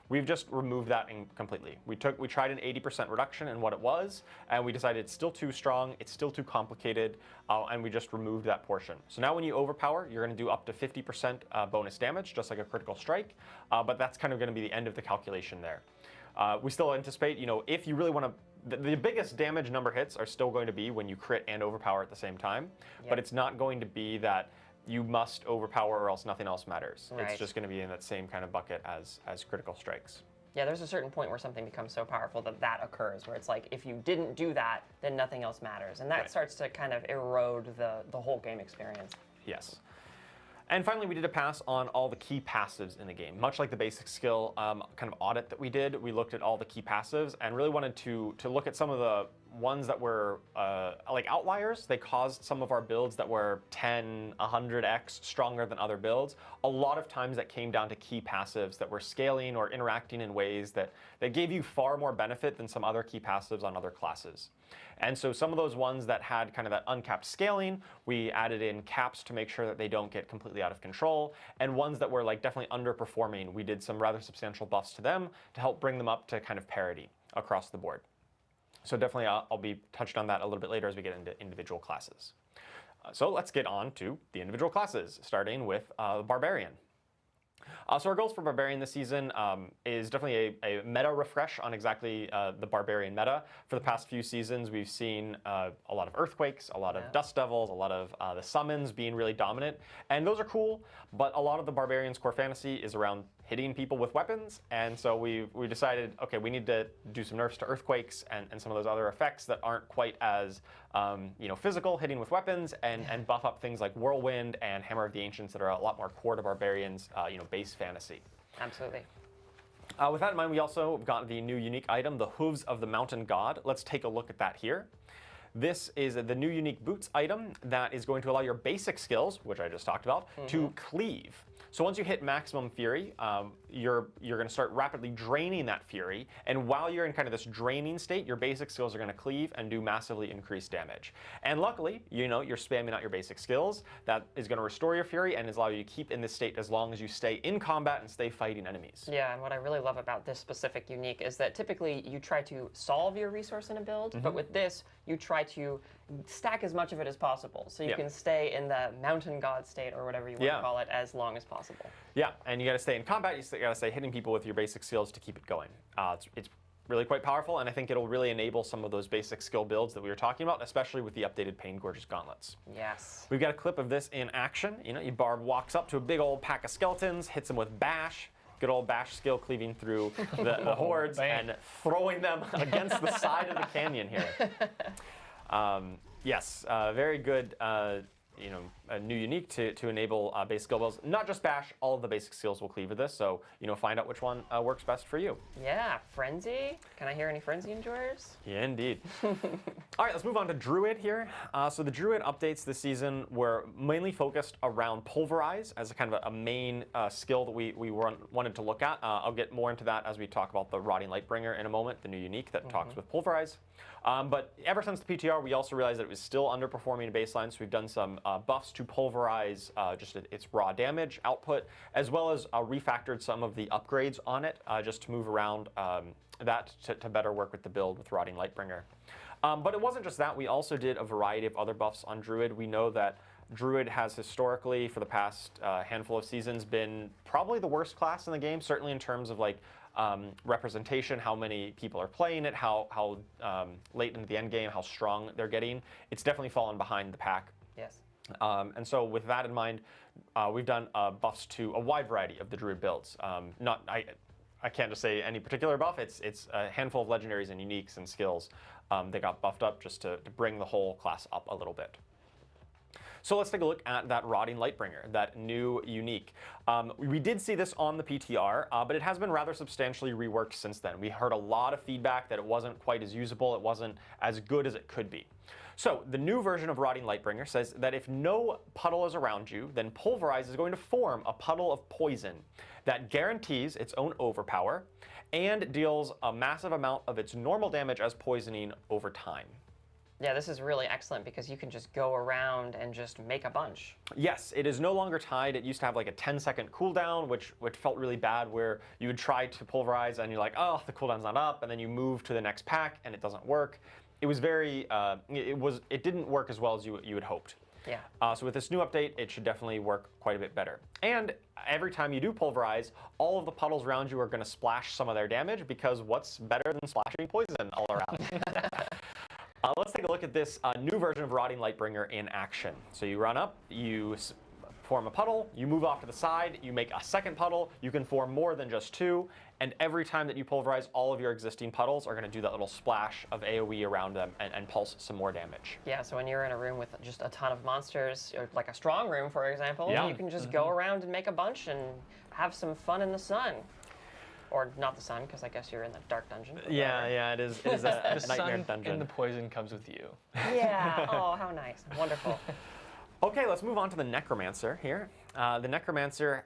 We've just removed that completely. We tried an 80% reduction in what it was, and we decided it's still too strong, it's still too complicated, and we just removed that portion. So now when you overpower, you're going to do up to 50% bonus damage, just like a critical strike, but that's kind of going to be the end of the calculation there. We still anticipate, you know, if you really want to, the biggest damage number hits are still going to be when you crit and overpower at the same time, but it's not going to be that you must overpower or else nothing else matters. Right. It's just going to be in that same kind of bucket as critical strikes. Yeah, there's a certain point where something becomes so powerful that that occurs, where it's like, if you didn't do that, then nothing else matters. And that Right. starts to kind of erode the whole game experience. Yes. And finally, we did a pass on all the key passives in the game. Much like the basic skill kind of audit that we did, we looked at all the key passives and really wanted to look at some of the ones that were like outliers. They caused some of our builds that were 10, 100x stronger than other builds. A lot of times that came down to key passives that were scaling or interacting in ways that gave you far more benefit than some other key passives on other classes. And so some of those ones that had kind of that uncapped scaling, we added in caps to make sure that they don't get completely out of control. And ones that were like definitely underperforming, we did some rather substantial buffs to them to help bring them up to kind of parity across the board. So definitely I'll be touched on that a little bit later as we get into individual classes. So let's get on to the individual classes, starting with Barbarian. So our goals for Barbarian this season is definitely a meta refresh on exactly the Barbarian meta. For the past few seasons, we've seen a lot of Earthquakes, a lot of Dust Devils, a lot of the summons being really dominant. And those are cool, but a lot of the Barbarian's core fantasy is around hitting people with weapons. And so we decided, okay, we need to do some nerfs to Earthquakes and some of those other effects that aren't quite as physical, hitting with weapons, and buff up things like Whirlwind and Hammer of the Ancients that are a lot more core to Barbarian's base fantasy. Absolutely. With that in mind, we also got the new unique item, the Hooves of the Mountain God. Let's take a look at that here. This is the new unique boots item that is going to allow your basic skills, which I just talked about, to cleave. So once you hit maximum fury, you're going to start rapidly draining that fury, and while you're in kind of this draining state, your basic skills are going to cleave and do massively increased damage. And luckily, you're spamming out your basic skills. That is going to restore your fury and allow you to keep in this state as long as you stay in combat and stay fighting enemies. Yeah, and what I really love about this specific unique is that typically you try to solve your resource in a build, but with this, you try to stack as much of it as possible, so you can stay in the mountain god state, or whatever you want to call it, as long as possible. Yeah, and you got to stay in combat. You got to stay hitting people with your basic skills to keep it going. It's really quite powerful, and I think it'll really enable some of those basic skill builds that we were talking about, especially with the updated Pain Gorgeous gauntlets. Yes. We've got a clip of this in action. Barb walks up to a big old pack of skeletons, hits them with bash. Good old bash skill cleaving through the hordes and throwing them against the side of the canyon here. Yes, very good. A new unique to enable basic skill builds. Not just bash, all of the basic skills will cleave with this. So find out which one works best for you. Yeah, Frenzy. Can I hear any Frenzy enjoyers? Yeah, indeed. All right, let's move on to Druid here. So the Druid updates this season were mainly focused around Pulverize as a kind of a main skill that we wanted to look at. I'll get more into that as we talk about the Rotting Lightbringer in a moment, the new unique that talks with Pulverize. But ever since the PTR, we also realized that it was still underperforming baseline, so we've done some buffs to Pulverize just its raw damage output, as well as refactored some of the upgrades on it just to move around that to better work with the build with Rotting Lightbringer. But it wasn't just that. We also did a variety of other buffs on Druid. We know that Druid has historically, for the past handful of seasons, been probably the worst class in the game, certainly in terms of representation, how many people are playing it, how late into the end game, how strong they're getting. It's definitely fallen behind the pack. Yes. And so with that in mind, we've done buffs to a wide variety of the Druid builds. I can't just say any particular buff. It's a handful of legendaries and uniques and skills that got buffed up just to bring the whole class up a little bit. So let's take a look at that Rotting Lightbringer, that new unique. We did see this on the PTR, but it has been rather substantially reworked since then. We heard a lot of feedback that it wasn't quite as usable, it wasn't as good as it could be. So the new version of Rotting Lightbringer says that if no puddle is around you, then Pulverize is going to form a puddle of poison that guarantees its own overpower and deals a massive amount of its normal damage as poisoning over time. Yeah, this is really excellent because you can just go around and just make a bunch. Yes, it is no longer tied. It used to have like a 10-second cooldown, which felt really bad, where you would try to Pulverize and you're like, oh, the cooldown's not up, and then you move to the next pack and it doesn't work. It was very, it didn't work as well as you had hoped. Yeah. So with this new update, it should definitely work quite a bit better. And every time you do Pulverize, all of the puddles around you are going to splash some of their damage, because what's better than splashing poison all around? Let's take a look at this new version of Rotting Lightbringer in action. So you run up, you form a puddle, you move off to the side, you make a second puddle, you can form more than just 2, and every time that you pulverize, all of your existing puddles are going to do that little splash of AoE around them and pulse some more damage. Yeah, so when you're in a room with just a ton of monsters, or like a strong room, for example, Yeah. you can just go around and make a bunch and have some fun in the sun. Or not the sun, because I guess you're in the dark dungeon. Yeah, it is a The nightmare sun dungeon. and the poison comes with you. Yeah, oh, how nice. Wonderful. Okay, let's move on to the Necromancer here. The Necromancer,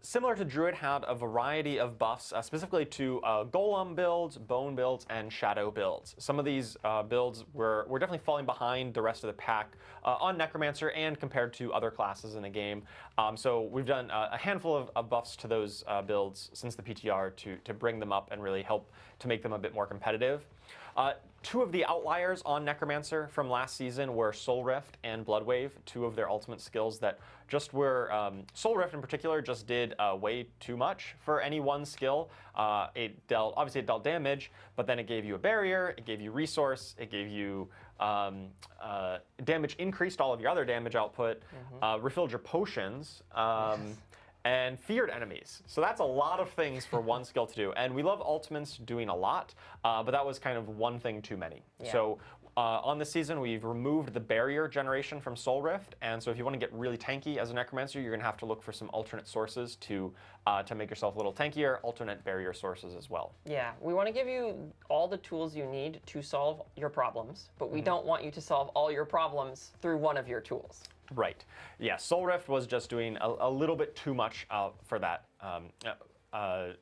similar to Druid, had a variety of buffs, specifically to Golem builds, Bone builds, and Shadow builds. Some of these builds were definitely falling behind the rest of the pack on Necromancer and compared to other classes in the game. So we've done a handful of buffs to those builds since the PTR to bring them up and really help to make them a bit more competitive. Two of the outliers on Necromancer from last season were Soul Rift and Bloodwave, two of their ultimate skills that just were, Soul Rift in particular just did way too much for any one skill. Obviously it dealt damage, but then it gave you a barrier, it gave you resource, it gave you damage, increased all of your other damage output, refilled your potions, and feared enemies. So that's a lot of things for one skill to do. And we love ultimates doing a lot, but that was kind of one thing too many. Yeah. So on this season, we've removed the barrier generation from Soul Rift. And so if you want to get really tanky as a Necromancer, you're going to have to look for some alternate sources to make yourself a little tankier, alternate barrier sources as well. Yeah, we want to give you all the tools you need to solve your problems, but we don't want you to solve all your problems through one of your tools. Right. Yeah, Soul Rift was just doing a little bit too much for that.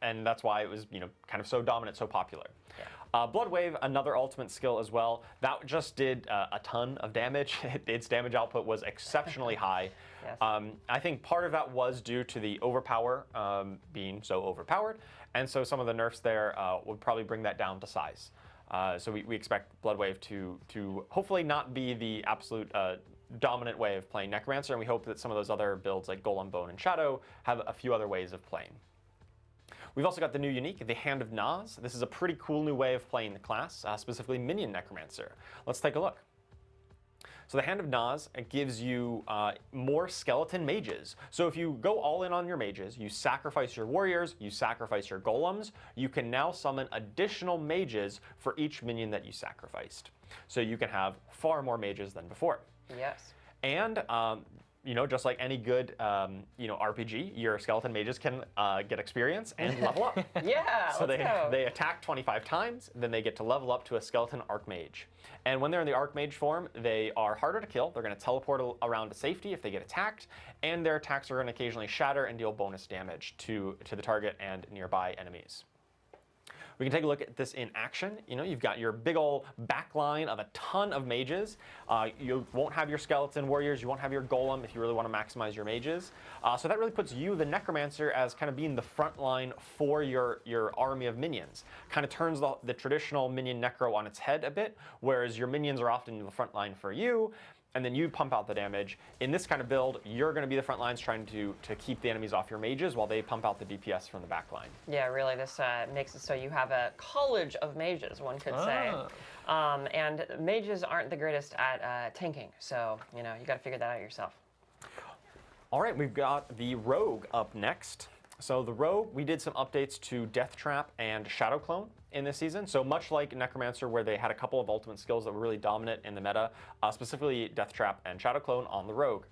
And that's why it was, kind of so dominant, so popular. Yeah. Bloodwave, another ultimate skill as well. That just did a ton of damage. Its damage output was exceptionally high. Yes. I think part of that was due to the overpower being so overpowered, and so some of the nerfs there would probably bring that down to size. So we expect Bloodwave to hopefully not be the absolute dominant way of playing Necromancer, and we hope that some of those other builds like Golem, Bone, and Shadow have a few other ways of playing. We've also got the new unique, the Hand of Naz. This is a pretty cool new way of playing the class, specifically Minion Necromancer. Let's take a look. So the Hand of Naz gives you more skeleton mages. So if you go all in on your mages, you sacrifice your warriors, you sacrifice your golems, you can now summon additional mages for each minion that you sacrificed. So you can have far more mages than before. Yes. And just like any good RPG, your skeleton mages can get experience and level up. Yeah, So let's go. they attack 25 times, then they get to level up to a skeleton archmage. And when they're in the archmage form, they are harder to kill. They're going to teleport around to safety if they get attacked, and their attacks are going to occasionally shatter and deal bonus damage to the target and nearby enemies. We can take a look at this in action. You've got your big old backline of a ton of mages. You won't have your skeleton warriors. You won't have your golem if you really want to maximize your mages. So that really puts you, the Necromancer, as kind of being the front line for your army of minions. Kind of turns the traditional minion necro on its head a bit, whereas your minions are often the front line for you, and then you pump out the damage. In this kind of build, you're going to be the front lines trying to keep the enemies off your mages while they pump out the DPS from the back line. Yeah, really, this makes it so you have a college of mages, one could say. And mages aren't the greatest at tanking, so, you got to figure that out yourself. All right, we've got the Rogue up next. So the Rogue, we did some updates to Death Trap and Shadow Clone in this season. So much like Necromancer, where they had a couple of ultimate skills that were really dominant in the meta, specifically Death Trap and Shadow Clone on the Rogue.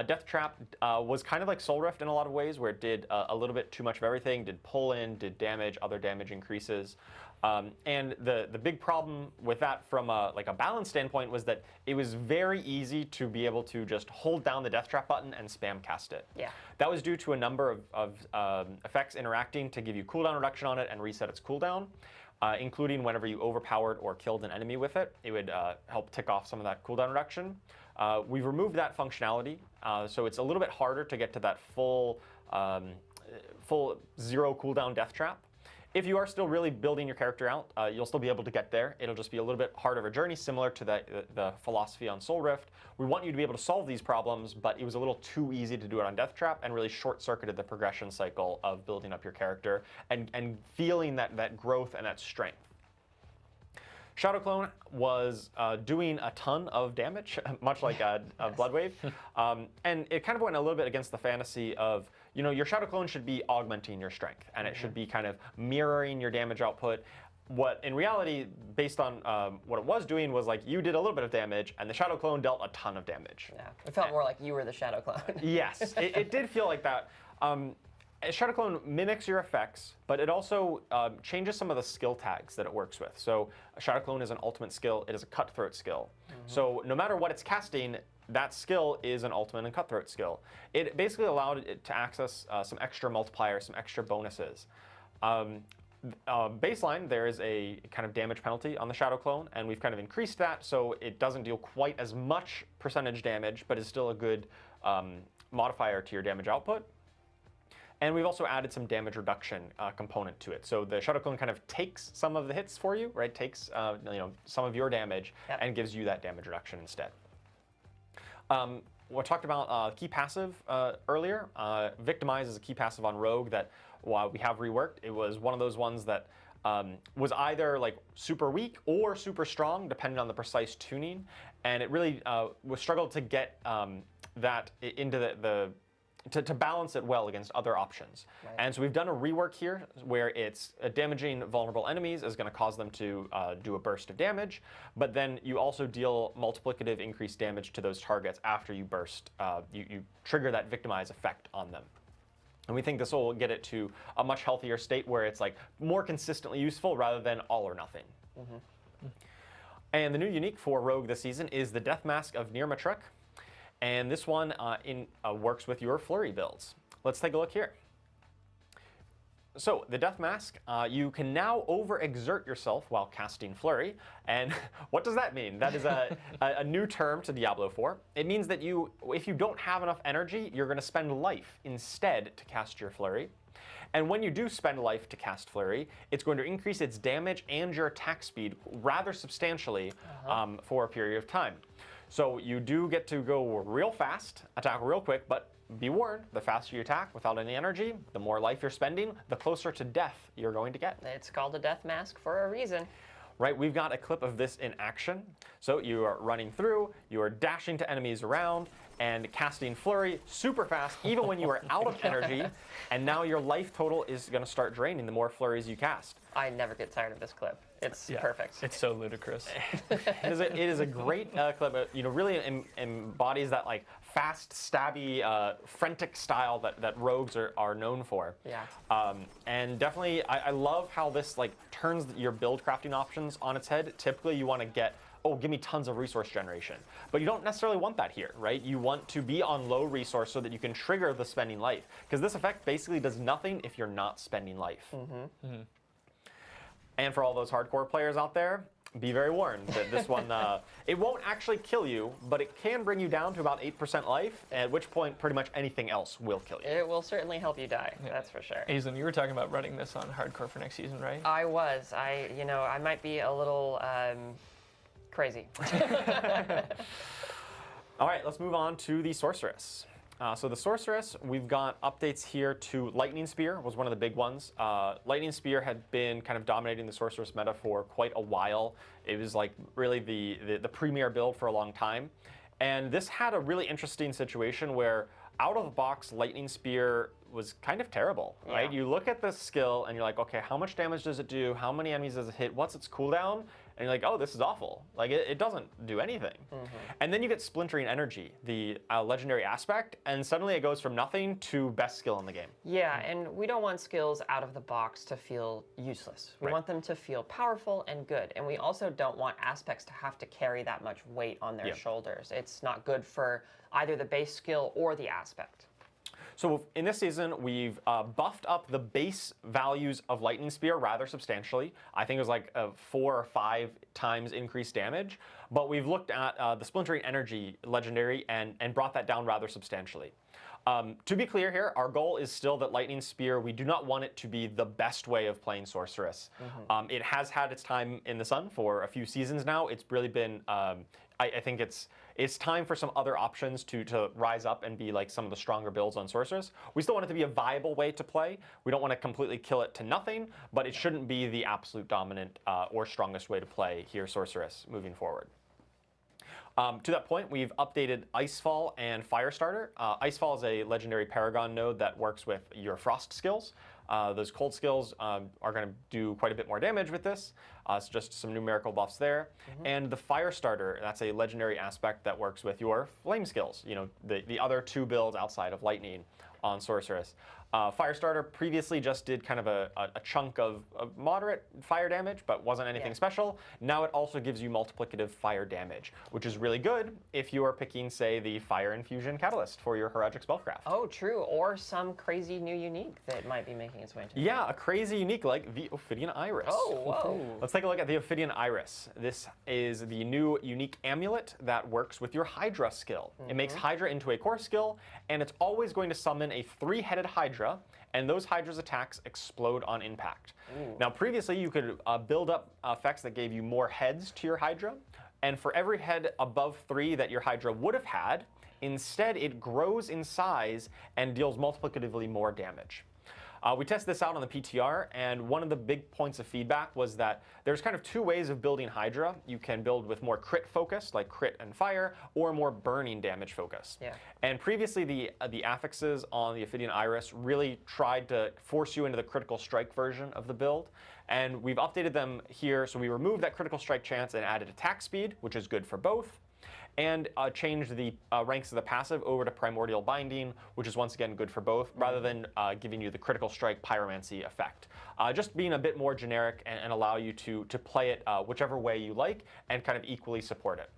Death Trap was kind of like Soul Rift in a lot of ways, where it did a little bit too much of everything, did pull in, did damage, other damage increases. And the big problem with that from a balance standpoint was that it was very easy to be able to just hold down the Death Trap button and spam cast it. Yeah. That was due to a number of effects interacting to give you cooldown reduction on it and reset its cooldown, including whenever you overpowered or killed an enemy with it. It would help tick off some of that cooldown reduction. We've removed that functionality, so it's a little bit harder to get to that full zero cooldown Death Trap. If you are still really building your character out, you'll still be able to get there. It'll just be a little bit harder of a journey, similar to the philosophy on Soul Rift. We want you to be able to solve these problems, but it was a little too easy to do it on Death Trap and really short-circuited the progression cycle of building up your character and feeling that growth and that strength. Shadow Clone was doing a ton of damage, much like a Blood Wave, and it kind of went a little bit against the fantasy of, you know, your Shadow Clone should be augmenting your strength, and it should be kind of mirroring your damage output. What in reality, based on what it was doing, was like you did a little bit of damage, and the Shadow Clone dealt a ton of damage. Yeah, it felt more like you were the Shadow Clone. Yes, it did feel like that. Shadow Clone mimics your effects, but it also changes some of the skill tags that it works with. So Shadow Clone is an ultimate skill. It is a cutthroat skill. So no matter what it's casting, that skill is an ultimate and cutthroat skill. It basically allowed it to access some extra multipliers, some extra bonuses. Baseline, there is a kind of damage penalty on the Shadow Clone, and we've kind of increased that so it doesn't deal quite as much percentage damage, but is still a good modifier to your damage output. And we've also added some damage reduction component to it. So the Shadow Clone kind of takes some of the hits for you, right? Takes you know, some of your damage and gives you that damage reduction instead. We talked about key passive earlier. Victimize is a key passive on Rogue that we have reworked. It was one of those ones that was either like super weak or super strong, depending on the precise tuning. And it really was struggled to get that into to balance it well against other options. Right. And so we've done a rework here where it's damaging vulnerable enemies is going to cause them to do a burst of damage, but then you also deal multiplicative increased damage to those targets after you burst, you trigger that victimize effect on them. And we think this will get it to a much healthier state where it's like more consistently useful rather than all or nothing. And the new unique for Rogue this season is the Death Mask of Nirmatrek. And this one works with your flurry builds. Let's take a look here. So the Death Mask, you can now overexert yourself while casting Flurry. And what does that mean? That is a new term to Diablo IV. It means that if you don't have enough energy, you're going to spend life instead to cast your Flurry. And when you do spend life to cast Flurry, it's going to increase its damage and your attack speed rather substantially for a period of time. So you do get to go real fast, attack real quick, but be warned, the faster you attack without any energy, the more life you're spending, the closer to death you're going to get. It's called a Death Mask for a reason. Right, we've got a clip of this in action. So you are running through, you are dashing to enemies around, and casting Flurry super fast, even when you are out of energy, and now your life total is going to start draining the more flurries you cast. I never get tired of this clip. It's perfect. It's so ludicrous. It is a great clip. You know, really embodies that like fast, stabby, frantic style that rogues are known for. Yeah. And definitely, I love how this like turns your build crafting options on its head. Typically, you want to get, oh, give me tons of resource generation. But you don't necessarily want that here, right? You want to be on low resource so that you can trigger the spending life. Because this effect basically does nothing if you're not spending life. And for all those hardcore players out there, be very warned that this one, it won't actually kill you, but it can bring you down to about 8% life, at which point pretty much anything else will kill you. It will certainly help you die, that's for sure. Aizen, you were talking about running this on hardcore for next season, right? I was. You know, I might be a little crazy. All right, let's move on to the Sorceress. So the Sorceress, we've got updates here to Lightning Spear, was one of the big ones. Lightning Spear had been kind of dominating the Sorceress meta for quite a while. It was like really the premier build for a long time. And this had a really interesting situation where out of the box, Lightning Spear was kind of terrible, right? You look at this skill and you're like, okay, how much damage does it do? How many enemies does it hit? What's its cooldown? And you're like, oh, this is awful. Like, it doesn't do anything. And then you get Splintering Energy, the legendary aspect, and suddenly it goes from nothing to best skill in the game. Yeah, and we don't want skills out of the box to feel useless. We want them to feel powerful and good. And we also don't want aspects to have to carry that much weight on their shoulders. It's not good for either the base skill or the aspect. So in this season, we've buffed up the base values of Lightning Spear rather substantially. I think it was like 4 or 5 times increased damage. But we've looked at the Splintering Energy legendary and brought that down rather substantially. To be clear here, our goal is still that Lightning Spear, we do not want it to be the best way of playing Sorceress. It has had its time in the sun for a few seasons now. It's really been, I think it's time for some other options to rise up and be like some of the stronger builds on Sorceress. We still want it to be a viable way to play. We don't want to completely kill it to nothing, but it shouldn't be the absolute dominant or strongest way to play here Sorceress moving forward. To that point, we've updated Icefall and Firestarter. Icefall is a legendary Paragon node that works with your Frost skills. Those cold skills are going to do quite a bit more damage with this. It's just some numerical buffs there. And the Firestarter, that's a legendary aspect that works with your flame skills, you know, the other two builds outside of Lightning on Sorceress. Firestarter previously just did kind of a chunk of moderate fire damage, but wasn't anything special. Now it also gives you multiplicative fire damage, which is really good if you are picking, say, the Fire Infusion Catalyst for your Horadric Spellcraft. Oh, true. Or some crazy new unique that might be making its way into Yeah, a crazy unique like the Ophidian Iris. Oh, whoa. Let's take a look at the Ophidian Iris. This is the new unique amulet that works with your Hydra skill. It makes Hydra into a core skill, and it's always going to summon a 3-headed Hydra, and those Hydra's attacks explode on impact. Now, previously, you could build up effects that gave you more heads to your Hydra, and for every head above 3 that your Hydra would have had, instead it grows in size and deals multiplicatively more damage. We tested this out on the PTR, and one of the big points of feedback was that there's kind of 2 ways of building Hydra. You can build with more crit focus, like crit and fire, or more burning damage focus. And previously, the affixes on the Ophidian Iris really tried to force you into the critical strike version of the build. And we've updated them here, so we removed that critical strike chance and added attack speed, which is good for both, and changed the ranks of the passive over to Primordial Binding, which is once again good for both, rather than giving you the critical strike pyromancy effect. Just being a bit more generic and allow you to play it whichever way you like and kind of equally support it.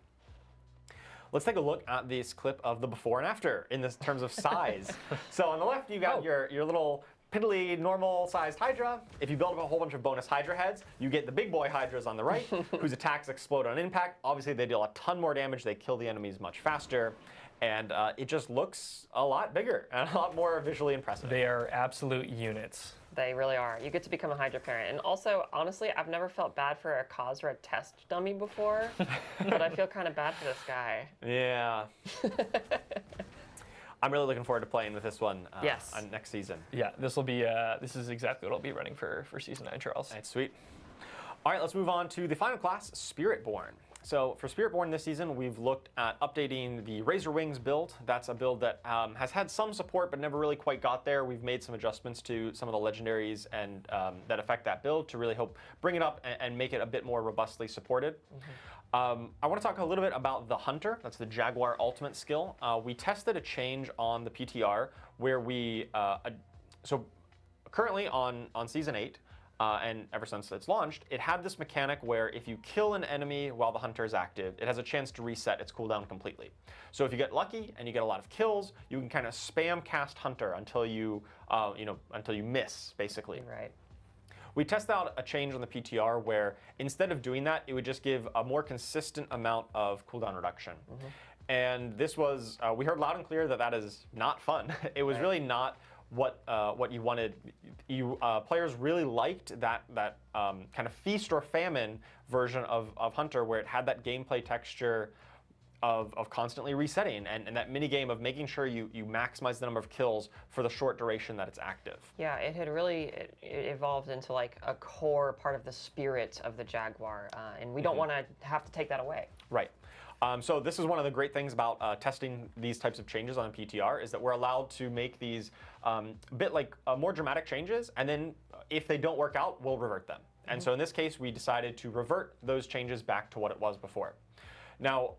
Let's take a look at this clip of the before and after in this terms of size. So on the left, you got your little piddly normal-sized Hydra. If you build up a whole bunch of bonus Hydra heads, you get the big boy Hydras on the right, whose attacks explode on impact. Obviously, they deal a ton more damage. They kill the enemies much faster. And it just looks a lot bigger and a lot more visually impressive. They are absolute units. They really are. You get to become a Hydra parent. And also, honestly, I've never felt bad for a cause red test dummy before, but I feel kind of bad for this guy. Yeah. I'm really looking forward to playing with this one on next season. Yeah, this will be. This is exactly what I'll be running for Season 9, Charles. That's sweet. All right, let's move on to the final class, Spiritborn. So for Spiritborn this season, we've looked at updating the Razor Wings build. That's a build that has had some support, but never really quite got there. We've made some adjustments to some of the legendaries and that affect that build to really help bring it up and make it a bit more robustly supported. I want to talk a little bit about the Hunter. That's the Jaguar ultimate skill. We tested a change on the PTR where we, so currently on Season 8, and ever since it's launched, it had this mechanic where if you kill an enemy while the Hunter is active, it has a chance to reset its cooldown completely. So if you get lucky and you get a lot of kills, you can kind of spam cast Hunter until you, until you miss, basically. Right. We tested out a change on the PTR where instead of doing that, it would just give a more consistent amount of cooldown reduction. And this was, we heard loud and clear that that is not fun. It was really not what you wanted. Players really liked that kind of feast or famine version of Hunter, where it had that gameplay texture of constantly resetting and that mini game of making sure you maximize the number of kills for the short duration that it's active. Yeah, it had really it evolved into like a core part of the spirit of the Jaguar, and we don't want to have to take that away. Right. So this is one of the great things about testing these types of changes on PTR is that we're allowed to make these a bit like more dramatic changes, and then if they don't work out, we'll revert them. And so in this case, we decided to revert those changes back to what it was before. Now,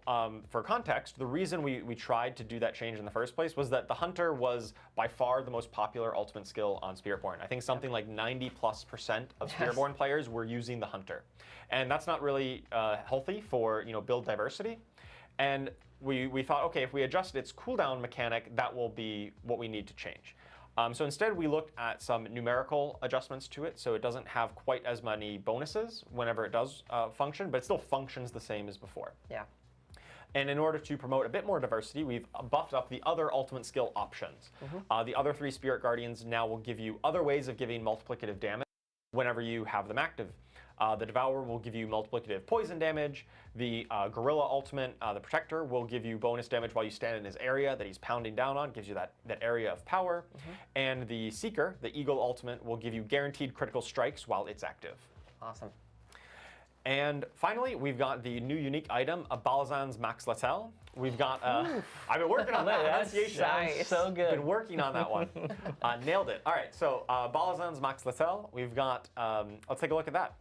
for context, the reason we tried to do that change in the first place was that the Hunter was by far the most popular ultimate skill on Spiritborn. I think something like 90+% of Spiritborn players were using the Hunter. And that's not really healthy for build diversity. And we thought, okay, if we adjust its cooldown mechanic, that will be what we need to change. So instead, we looked at some numerical adjustments to it, so it doesn't have quite as many bonuses whenever it does function, but it still functions the same as before. Yeah. And in order to promote a bit more diversity, we've buffed up the other ultimate skill options. The other 3 Spirit Guardians now will give you other ways of giving multiplicative damage whenever you have them active. The Devourer will give you multiplicative poison damage. The Gorilla Ultimate, the Protector, will give you bonus damage while you stand in his area that he's pounding down on, gives you that area of power. And the Seeker, the Eagle Ultimate, will give you guaranteed critical strikes while it's active. Awesome. And finally, we've got the new unique item, a Balazan's Max Latel. We've got, I've been working on that pronunciation. Nice. So good. Been working on that one. Nailed it. All right, so Balazan's Max Latel. We've got, let's take a look at that.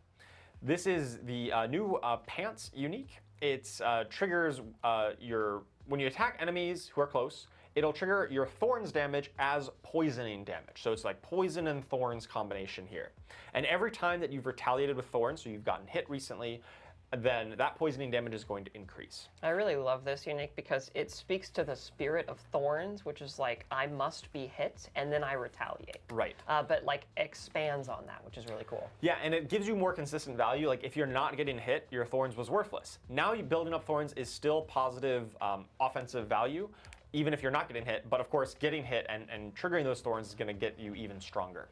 This is the new Pants unique. It triggers when you attack enemies who are close, it'll trigger your Thorns damage as poisoning damage. So it's like poison and Thorns combination here. And every time that you've retaliated with Thorns, so you've gotten hit recently, then that poisoning damage is going to increase. I really love this unique because it speaks to the spirit of Thorns, which is like, I must be hit and then I retaliate. Right. But like expands on that, which is really cool. Yeah, and it gives you more consistent value. Like if you're not getting hit, your Thorns was worthless. Now building up Thorns is still positive offensive value, even if you're not getting hit. But of course, getting hit and triggering those Thorns is going to get you even stronger.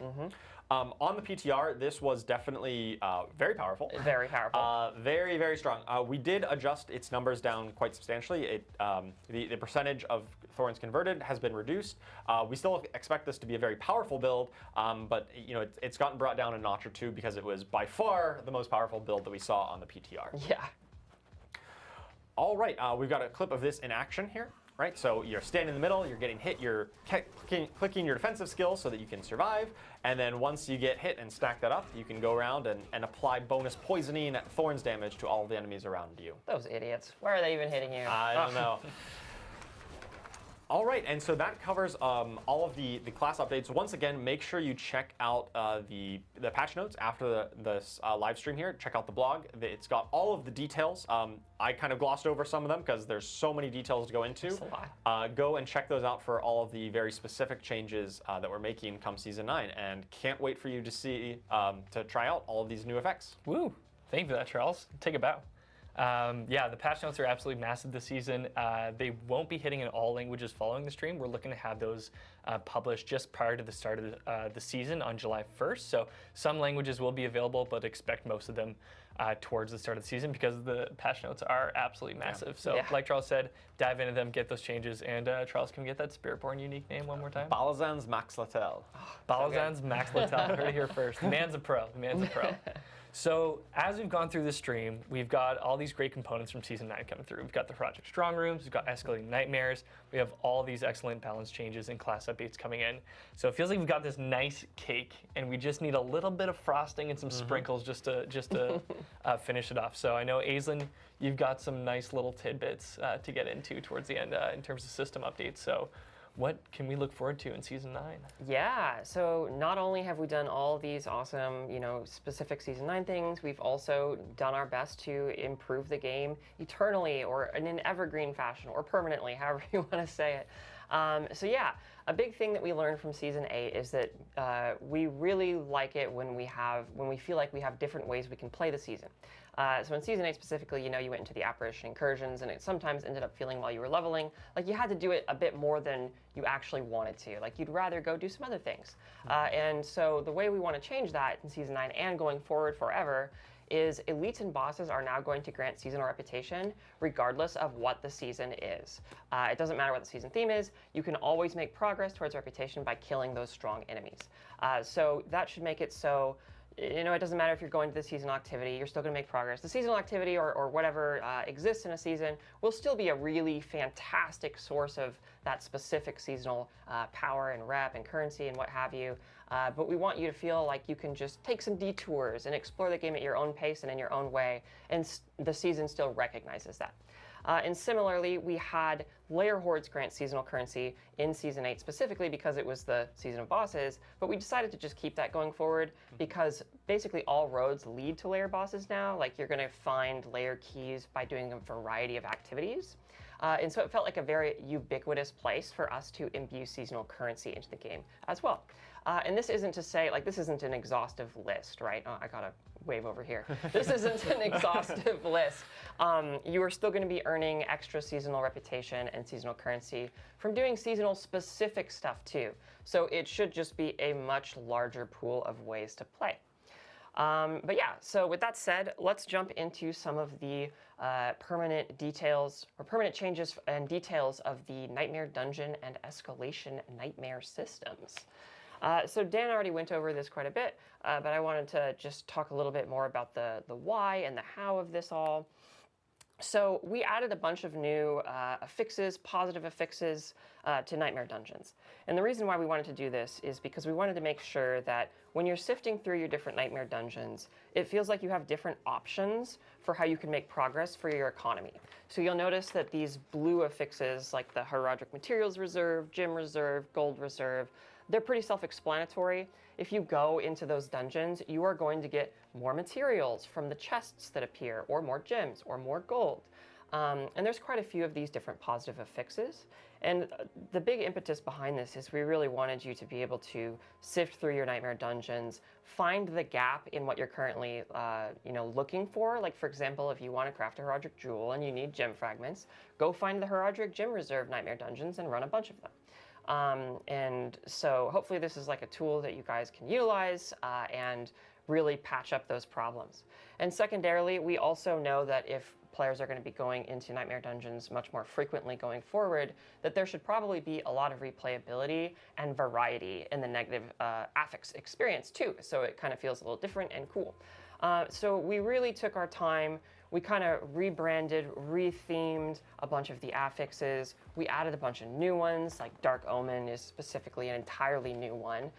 On the PTR, this was definitely very powerful. Very powerful. Very, very strong. We did adjust its numbers down quite substantially. The percentage of Thorns converted has been reduced. We still expect this to be a very powerful build, but it's gotten brought down a notch or two because it was by far the most powerful build that we saw on the PTR. Yeah. All right, we've got a clip of this in action here. Right, so you're standing in the middle, you're getting hit, you're clicking your defensive skill so that you can survive, and then once you get hit and stack that up, you can go around and apply bonus poisoning Thorns damage to all of the enemies around you. Those idiots. Why are they even hitting you? I don't know. All right, and so that covers all of the class updates. Once again, make sure you check out the patch notes after this live stream here. Check out the blog. It's got all of the details. I kind of glossed over some of them because there's so many details to go into. That's a lot. Go and check those out for all of the very specific changes that we're making come Season 9. And can't wait for you to see, to try out all of these new effects. Woo! Thank you for that, Charles. Take a bow. Yeah, the patch notes are absolutely massive this season. They won't be hitting in all languages following the stream. We're looking to have those published just prior to the start of the season on July 1st. So some languages will be available, but expect most of them towards the start of the season because the patch notes are absolutely massive. So like Charles said, dive into them, get those changes, and Charles, can we get that Spiritborn unique name one more time? Balazan's Max Latel. Balazan's Max Latel. Heard it here first. The man's a pro. The man's a pro. So as we've gone through this stream, we've got all these great components from Season 9 coming through. We've got the Project Strongrooms, we've got Escalating Nightmares, we have all these excellent balance changes and class updates coming in. So it feels like we've got this nice cake, and we just need a little bit of frosting and some sprinkles just to finish it off. So I know, Aislinn, you've got some nice little tidbits to get into towards the end in terms of system updates. So what can we look forward to in Season 9? Yeah, so not only have we done all these awesome, specific Season 9 things, we've also done our best to improve the game eternally or in an evergreen fashion or permanently, however you want to say it. So yeah, a big thing that we learned from Season 8 is that we really like it when we feel like we have different ways we can play the season. So in Season 8 specifically, you went into the Apparition Incursions, and it sometimes ended up feeling while you were leveling like you had to do it a bit more than you actually wanted to. Like you'd rather go do some other things. And so the way we want to change that in Season 9 and going forward forever is elites and bosses are now going to grant seasonal reputation regardless of what the season is. It doesn't matter what the season theme is, you can always make progress towards reputation by killing those strong enemies. So that should make it so it doesn't matter if you're going to the seasonal activity, you're still going to make progress. The seasonal activity or whatever exists in a season will still be a really fantastic source of that specific seasonal power and rep and currency and what have you. But we want you to feel like you can just take some detours and explore the game at your own pace and in your own way, and the season still recognizes that. And similarly, we had Lair Hordes grant seasonal currency in Season 8 specifically because it was the season of bosses, but we decided to just keep that going forward because basically all roads lead to lair bosses now. Like you're going to find lair keys by doing a variety of activities. And so it felt like a very ubiquitous place for us to imbue seasonal currency into the game as well. And this isn't to say, this isn't an exhaustive list, right? I gotta wave over here. This isn't an exhaustive list. You are still going to be earning extra seasonal reputation and seasonal currency from doing seasonal specific stuff too. So it should just be a much larger pool of ways to play. But yeah, so with that said, let's jump into some of the permanent details or permanent changes and details of the Nightmare Dungeon and Escalation Nightmare systems. So Dan already went over this quite a bit, but I wanted to just talk a little bit more about the why and the how of this all. So we added a bunch of new affixes, positive affixes to Nightmare Dungeons. And the reason why we wanted to do this is because we wanted to make sure that when you're sifting through your different Nightmare Dungeons, it feels like you have different options for how you can make progress for your economy. So you'll notice that these blue affixes, like the Horadric Materials Reserve, Gem Reserve, Gold Reserve, they're pretty self-explanatory. If you go into those dungeons, you are going to get more materials from the chests that appear, or more gems, or more gold. And there's quite a few of these different positive affixes. And the big impetus behind this is we really wanted you to be able to sift through your Nightmare Dungeons, find the gap in what you're currently looking for. Like, for example, if you want to craft a Horadric Jewel and you need gem fragments, go find the Horadric Gem Reserve Nightmare Dungeons and run a bunch of them. And so hopefully this is like a tool that you guys can utilize and really patch up those problems. And secondarily, we also know that if players are going to be going into Nightmare Dungeons much more frequently going forward, that there should probably be a lot of replayability and variety in the negative affix experience too. So it kind of feels a little different and cool. So we really took our time. We kind of rebranded, rethemed a bunch of the affixes. We added a bunch of new ones, like Dark Omen is specifically an entirely new one.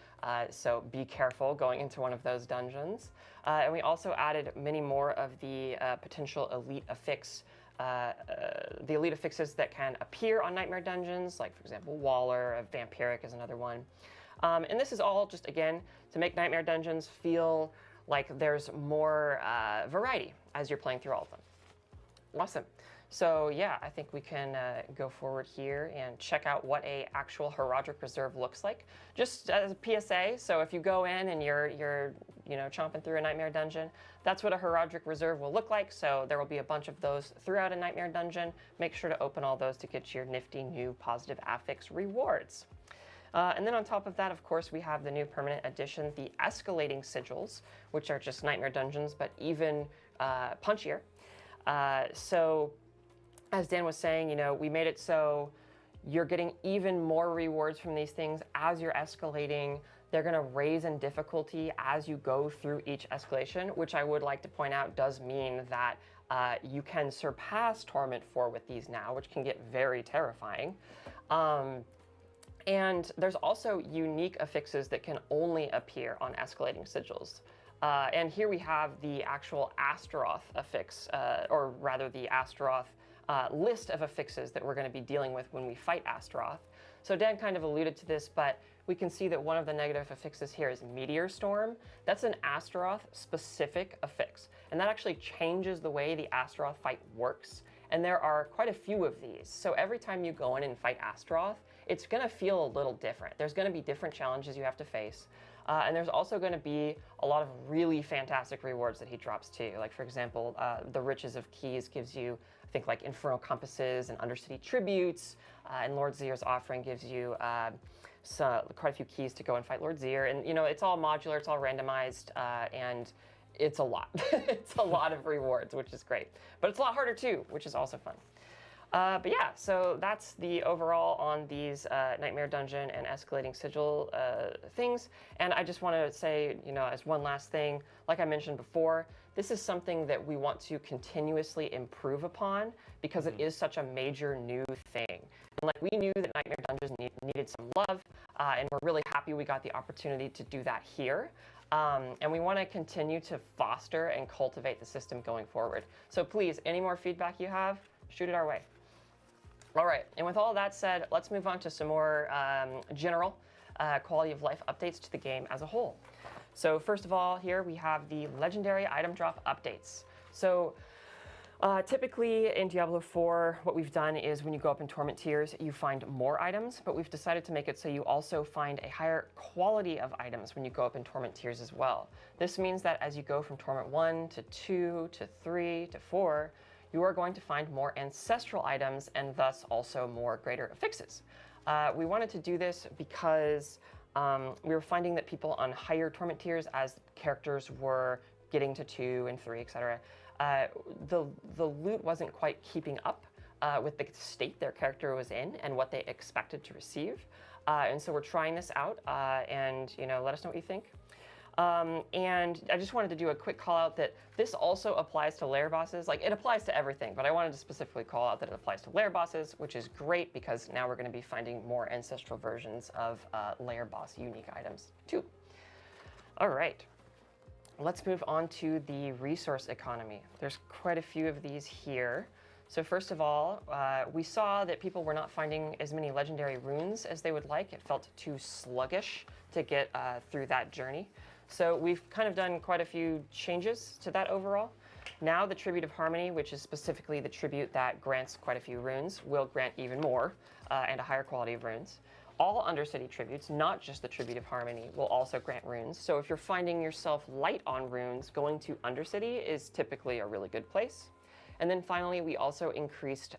So be careful going into one of those dungeons. And we also added many more of the potential elite affix, the elite affixes that can appear on Nightmare Dungeons, like for example, Waller, Vampiric is another one. And this is all just, again, to make Nightmare Dungeons feel like there's more variety as you're playing through all of them. Awesome. So yeah, I think we can go forward here and check out what a actual Horadric Reserve looks like. Just as a PSA, so if you go in and you're chomping through a Nightmare Dungeon, that's what a Horadric Reserve will look like. So there will be a bunch of those throughout a Nightmare Dungeon. Make sure to open all those to get your nifty new positive affix rewards. And then on top of that, of course, we have the new permanent addition, the Escalating Sigils, which are just Nightmare Dungeons, but even punchier. So as Dan was saying, we made it so you're getting even more rewards from these things as you're escalating. They're going to raise in difficulty as you go through each escalation, which I would like to point out does mean that you can surpass Torment 4 with these now, which can get very terrifying. And there's also unique affixes that can only appear on Escalating Sigils. And here we have the actual Astaroth affix, or rather the Astaroth list of affixes that we're going to be dealing with when we fight Astaroth. So Dan kind of alluded to this, but we can see that one of the negative affixes here is Meteor Storm. That's an Astaroth specific affix. And that actually changes the way the Astaroth fight works. And there are quite a few of these. So every time you go in and fight Astaroth, it's going to feel a little different. There's going to be different challenges you have to face. And there's also going to be a lot of really fantastic rewards that he drops too. Like, for example, the Riches of Keys gives you, I think, like Infernal Compasses and Undercity Tributes. And Lord Zier's Offering gives you quite a few keys to go and fight Lord Zier. And, it's all modular, it's all randomized, and it's a lot. It's a lot of rewards, which is great. But it's a lot harder too, which is also fun. But yeah, so that's the overall on these Nightmare Dungeon and Escalating Sigil things. And I just want to say, as one last thing, like I mentioned before, this is something that we want to continuously improve upon because it is such a major new thing. And like, we knew that Nightmare Dungeons needed some love, and we're really happy we got the opportunity to do that here. And we want to continue to foster and cultivate the system going forward. So please, any more feedback you have, shoot it our way. All right, and with all that said, let's move on to some more general quality of life updates to the game as a whole. So first of all, here we have the legendary item drop updates. So Typically in Diablo IV, what we've done is when you go up in Torment tiers, you find more items, but we've decided to make it so you also find a higher quality of items when you go up in Torment tiers as well. This means that as you go from Torment 1 to 2 to 3 to 4, you are going to find more ancestral items and thus also more greater affixes. We wanted to do this because we were finding that people on higher Torment tiers, as characters were getting to 2 and 3, etc., the loot wasn't quite keeping up with the state their character was in and what they expected to receive. And so we're trying this out, and let us know what you think. And I just wanted to do a quick call out that this also applies to lair bosses. Like, it applies to everything, but I wanted to specifically call out that it applies to lair bosses, which is great because now we're going to be finding more ancestral versions of lair boss unique items too. All right. Let's move on to the resource economy. There's quite a few of these here. So first of all, we saw that people were not finding as many legendary runes as they would like. It felt too sluggish to get through that journey. So we've kind of done quite a few changes to that overall. Now the Tribute of Harmony, which is specifically the tribute that grants quite a few runes, will grant even more and a higher quality of runes. All Undercity tributes, not just the Tribute of Harmony, will also grant runes. So if you're finding yourself light on runes, going to Undercity is typically a really good place. And then finally, we also increased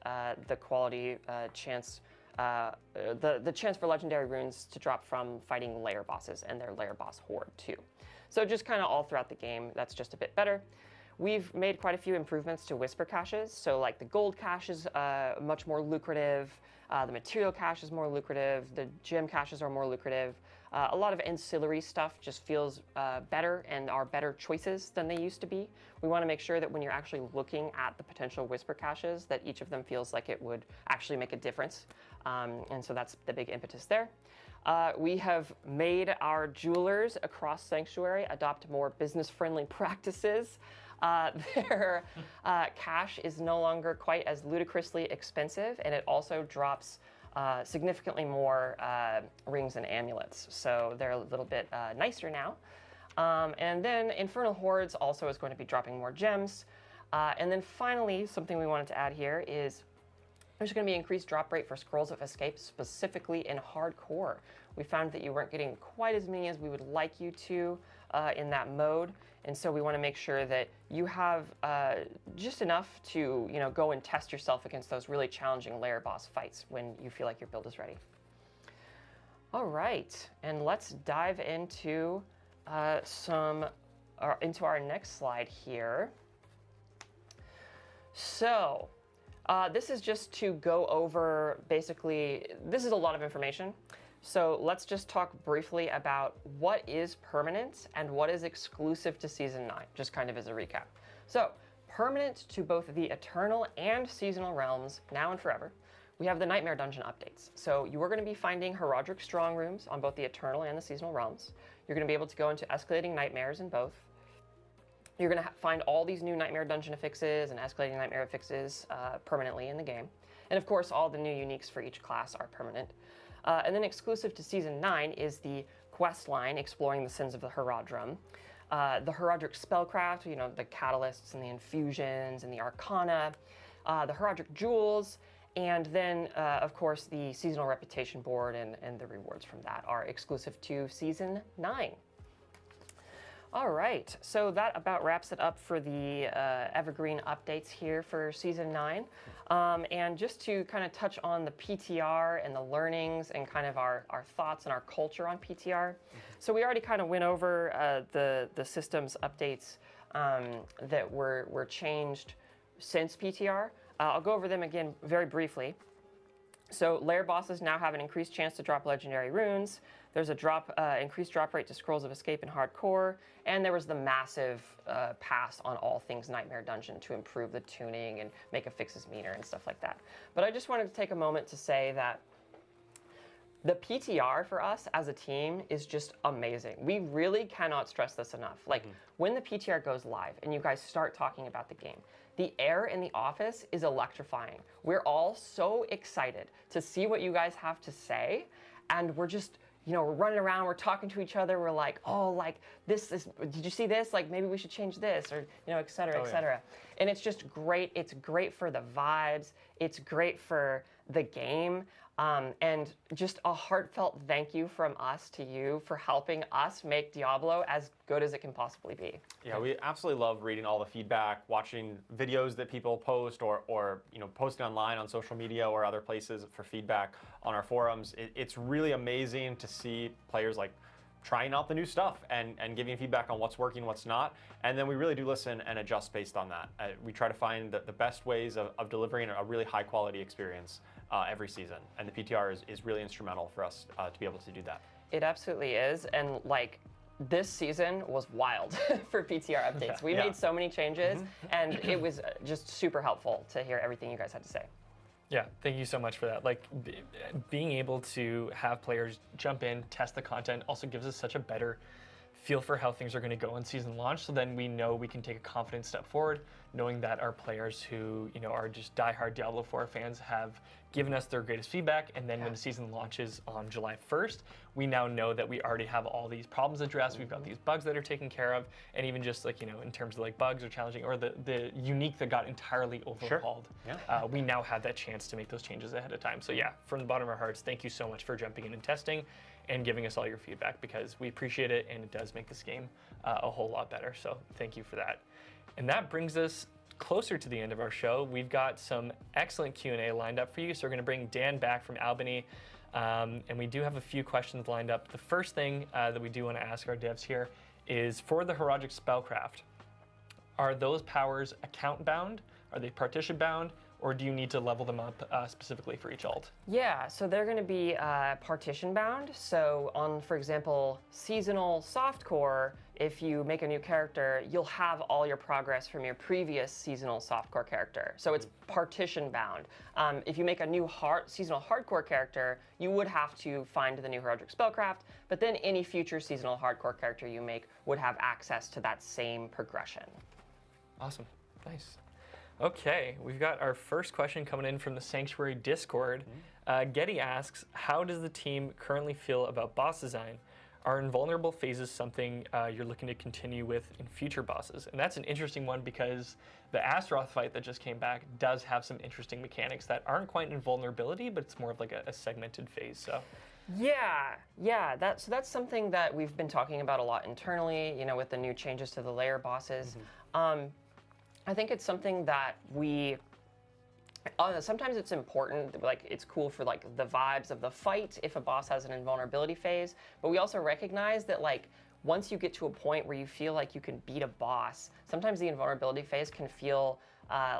the quality chance, the chance for legendary runes to drop from fighting lair bosses and their lair boss horde too. So just kind of all throughout the game, that's just a bit better. We've made quite a few improvements to Whisper caches. So like the gold cache is much more lucrative. The material cache is more lucrative. The gem caches are more lucrative. A lot of ancillary stuff just feels better and are better choices than they used to be. We want to make sure that when you're actually looking at the potential Whisper caches, that each of them feels like it would actually make a difference. And so that's the big impetus there. We have made our jewelers across Sanctuary adopt more business-friendly practices. Their cash is no longer quite as ludicrously expensive, and it also drops significantly more rings and amulets. So they're a little bit nicer now. And then Infernal Hordes also is going to be dropping more gems. And then finally, something we wanted to add here is there's going to be increased drop rate for Scrolls of Escape, specifically in Hardcore. We found that you weren't getting quite as many as we would like you to in that mode, and so we want to make sure that you have just enough to go and test yourself against those really challenging lair boss fights when you feel like your build is ready. All right, and let's dive into into our next slide here. So. This is just to go over, basically, this is a lot of information. So let's just talk briefly about what is permanent and what is exclusive to Season 9, just kind of as a recap. So permanent to both the Eternal and Seasonal realms, now and forever, we have the Nightmare Dungeon updates. So you are going to be finding Horadric Strongrooms on both the Eternal and the Seasonal realms. You're going to be able to go into Escalating Nightmares in both. You're going to find all these new Nightmare Dungeon affixes and Escalating Nightmare affixes permanently in the game. And of course, all the new uniques for each class are permanent. And then exclusive to Season 9 is the quest line exploring the sins of the Horadrim. The Horadric Spellcraft, the catalysts and the infusions and the arcana, the Horadric jewels, and then, of course, the seasonal reputation board and the rewards from that are exclusive to Season 9. All right, so that about wraps it up for the evergreen updates here for Season 9. And just to kind of touch on the PTR and the learnings and kind of our thoughts and our culture on PTR. So we already kind of went over the systems updates that were changed since PTR. I'll go over them again very briefly. So lair bosses now have an increased chance to drop legendary runes. There's a increased drop rate to Scrolls of Escape in Hardcore, and there was the massive pass on all things Nightmare Dungeon to improve the tuning and make affixes meaner and stuff like that. But I just wanted to take a moment to say that the PTR for us as a team is just amazing. We really cannot stress this enough. Like, when the PTR goes live and you guys start talking about the game, the air in the office is electrifying. We're all so excited to see what you guys have to say, and we're just you know, we're running around, we're talking to each other, we're like, oh, like this is, did you see this? Like maybe we should change this, or you know, et cetera, et cetera. And it's just great. It's great for the vibes. It's great for the game. And just a heartfelt thank you from us to you for helping us make Diablo as good as it can possibly be. Yeah, we absolutely love reading all the feedback, watching videos that people post, or you know, posting online on social media or other places for feedback on our forums. It's really amazing to see players like trying out the new stuff and giving feedback on what's working, what's not. And then we really do listen and adjust based on that. We try to find the best ways of delivering a really high quality experience every season. And the PTR is really instrumental for us to be able to do that. It absolutely is. And like, this season was wild for PTR updates. We made so many changes, and it was just super helpful to hear everything you guys had to say. Yeah, thank you so much for that. Like, being able to have players jump in, test the content, also gives us such a better feel for how things are going to go in season launch. So then we know we can take a confident step forward, knowing that our players who, you know, are just diehard Diablo 4 fans have given us their greatest feedback. And then when the season launches on July 1st, we now know that we already have all these problems addressed. We've got these bugs that are taken care of, and even just like, you know, in terms of like bugs or challenging, or the unique that got entirely overhauled. We now have that chance to make those changes ahead of time. So yeah, from the bottom of our hearts, thank you so much for jumping in and testing and giving us all your feedback, because we appreciate it, and it does make this game a whole lot better. So thank you for that. And that brings us closer to the end of our show. We've got some excellent Q&A lined up for you. So we're going to bring Dan back from Albany, and we do have a few questions lined up. The first thing that we do want to ask our devs here is, for the Horadric Spellcraft, are those powers account bound? Are they partition bound? Or do you need to level them up specifically for each alt? Yeah, so they're going to be partition bound. So on, for example, seasonal softcore, if you make a new character, you'll have all your progress from your previous seasonal softcore character. So it's partition bound. If you make a new seasonal hardcore character, you would have to find the new Horadric Spellcraft, but then any future seasonal hardcore character you make would have access to that same progression. Awesome, nice. Okay, we've got our first question coming in from the Sanctuary Discord. Getty asks, how does the team currently feel about boss design? Are invulnerable phases something you're looking to continue with in future bosses? And that's an interesting one, because the Astaroth fight that just came back does have some interesting mechanics that aren't quite invulnerability, but it's more of like a segmented phase. So. Yeah, so that's something that we've been talking about a lot internally, you know, with the new changes to the layer bosses. I think it's something that we, sometimes it's important, like it's cool for like the vibes of the fight if a boss has an invulnerability phase, but we also recognize that like once you get to a point where you feel like you can beat a boss, sometimes the invulnerability phase can feel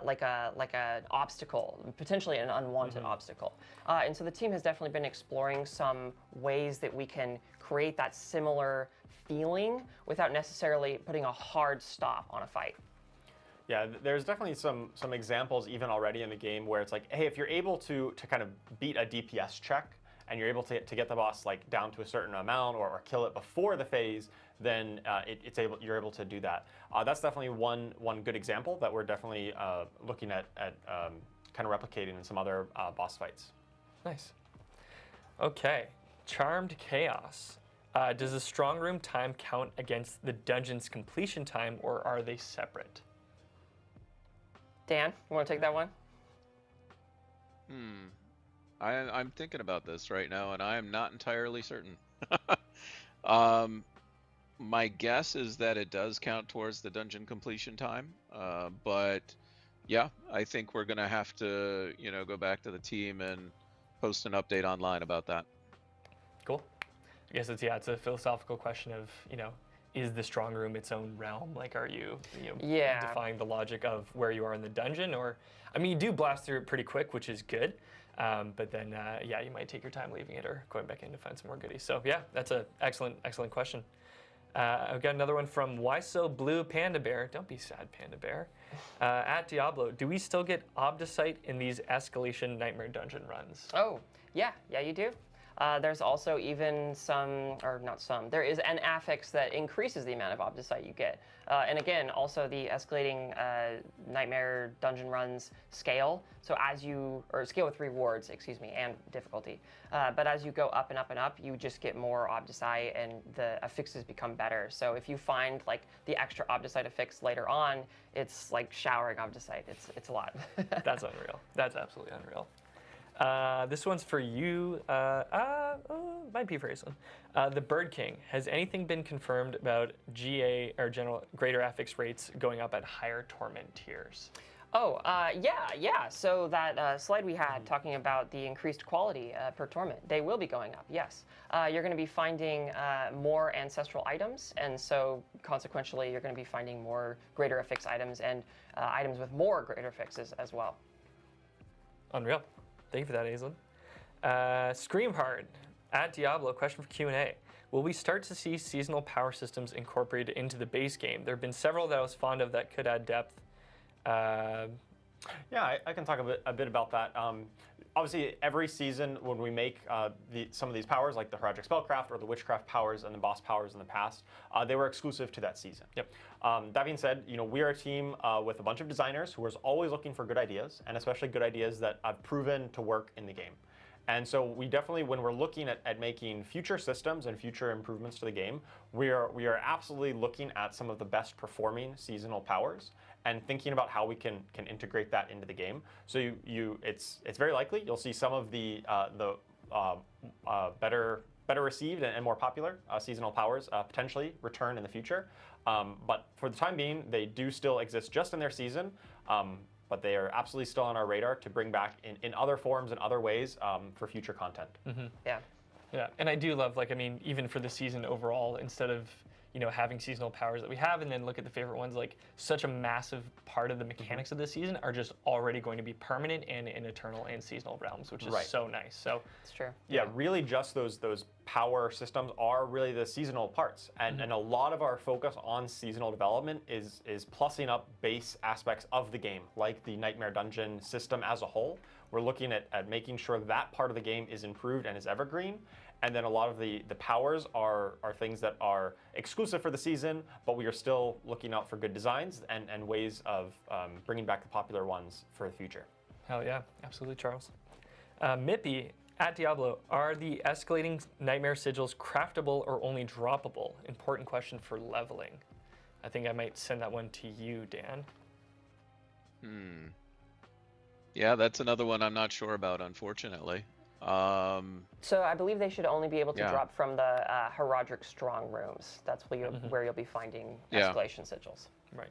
like an obstacle, potentially an unwanted obstacle. And so the team has definitely been exploring some ways that we can create that similar feeling without necessarily putting a hard stop on a fight. Yeah, there's definitely some examples even already in the game where it's like, hey, if you're able to kind of beat a DPS check, and you're able to get the boss like down to a certain amount, or kill it before the phase, then you're able to do that. That's definitely one good example that we're definitely looking at kind of replicating in some other boss fights. Nice. Okay, Charmed Chaos. Does the strong room time count against the dungeon's completion time, or are they separate? Dan, you want to take that one? I'm thinking about this right now, and I am not entirely certain. My guess is that it does count towards the dungeon completion time, but yeah, I think we're gonna have to, you know, go back to the team and post an update online about that. Cool. I guess it's a philosophical question of, you know, is the strong room its own realm? Like, are you defying the logic of where you are in the dungeon? Or, I mean, you do blast through it pretty quick, which is good. But then, you might take your time leaving it or going back in to find some more goodies. So yeah, that's an excellent question. I've got another one from Why So Blue Panda Bear. Don't be sad, Panda Bear. At Diablo, do we still get Obdicite in these escalation nightmare dungeon runs? Oh, yeah, you do. There's also even there is an affix that increases the amount of Obdicite you get. And again, also the escalating Nightmare dungeon runs scale. So scale with rewards, excuse me, and difficulty. But as you go up and up and up, you just get more Obdicite and the affixes become better. So if you find like the extra Obdicite affix later on, it's like showering Obdicite. It's a lot. That's unreal. That's absolutely unreal. This one's for you. Might be for Aislinn. The Bird King. Has anything been confirmed about GA or general greater affix rates going up at higher torment tiers? Oh, yeah. So that slide we had talking about the increased quality per torment, they will be going up, yes. You're going to be finding more ancestral items, and so consequentially, you're going to be finding more greater affix items and items with more greater affixes as well. Unreal. Thank you for that, Aislinn. Scream Hard at Diablo, question for Q&A. Will we start to see seasonal power systems incorporated into the base game? There have been several that I was fond of that could add depth. Yeah, I can talk a bit about that. Obviously, every season when we make some of these powers, like the Horadric Spellcraft or the Witchcraft powers and the boss powers in the past, they were exclusive to that season. Yep. That being said, we are a team with a bunch of designers who are always looking for good ideas, and especially good ideas that have proven to work in the game. And so we definitely, when we're looking at making future systems and future improvements to the game, we are absolutely looking at some of the best performing seasonal powers and thinking about how we can integrate that into the game. So it's very likely you'll see some of the better received and more popular seasonal powers potentially return in the future. But for the time being, they do still exist just in their season. But they are absolutely still on our radar to bring back in other forms and other ways for future content. Mm-hmm. Yeah. Yeah, and I do love, even for the season overall, instead of having seasonal powers that we have and then look at the favorite ones, such a massive part of the mechanics of this season are just already going to be permanent and in eternal and seasonal realms, which is so nice. So it's true. Yeah, really just those power systems are really the seasonal parts. And a lot of our focus on seasonal development is plussing up base aspects of the game, like the Nightmare Dungeon system as a whole. We're looking at making sure that part of the game is improved and is evergreen. And then a lot of the powers are things that are exclusive for the season, but we are still looking out for good designs and ways of bringing back the popular ones for the future. Hell yeah, absolutely, Charles. Mippy at Diablo, are the escalating nightmare sigils craftable or only droppable? Important question for leveling. I think I might send that one to you, Dan. Yeah, that's another one I'm not sure about, unfortunately. So I believe they should only be able to drop from the Horadric Strongrooms. That's where you'll be finding escalation sigils. Right.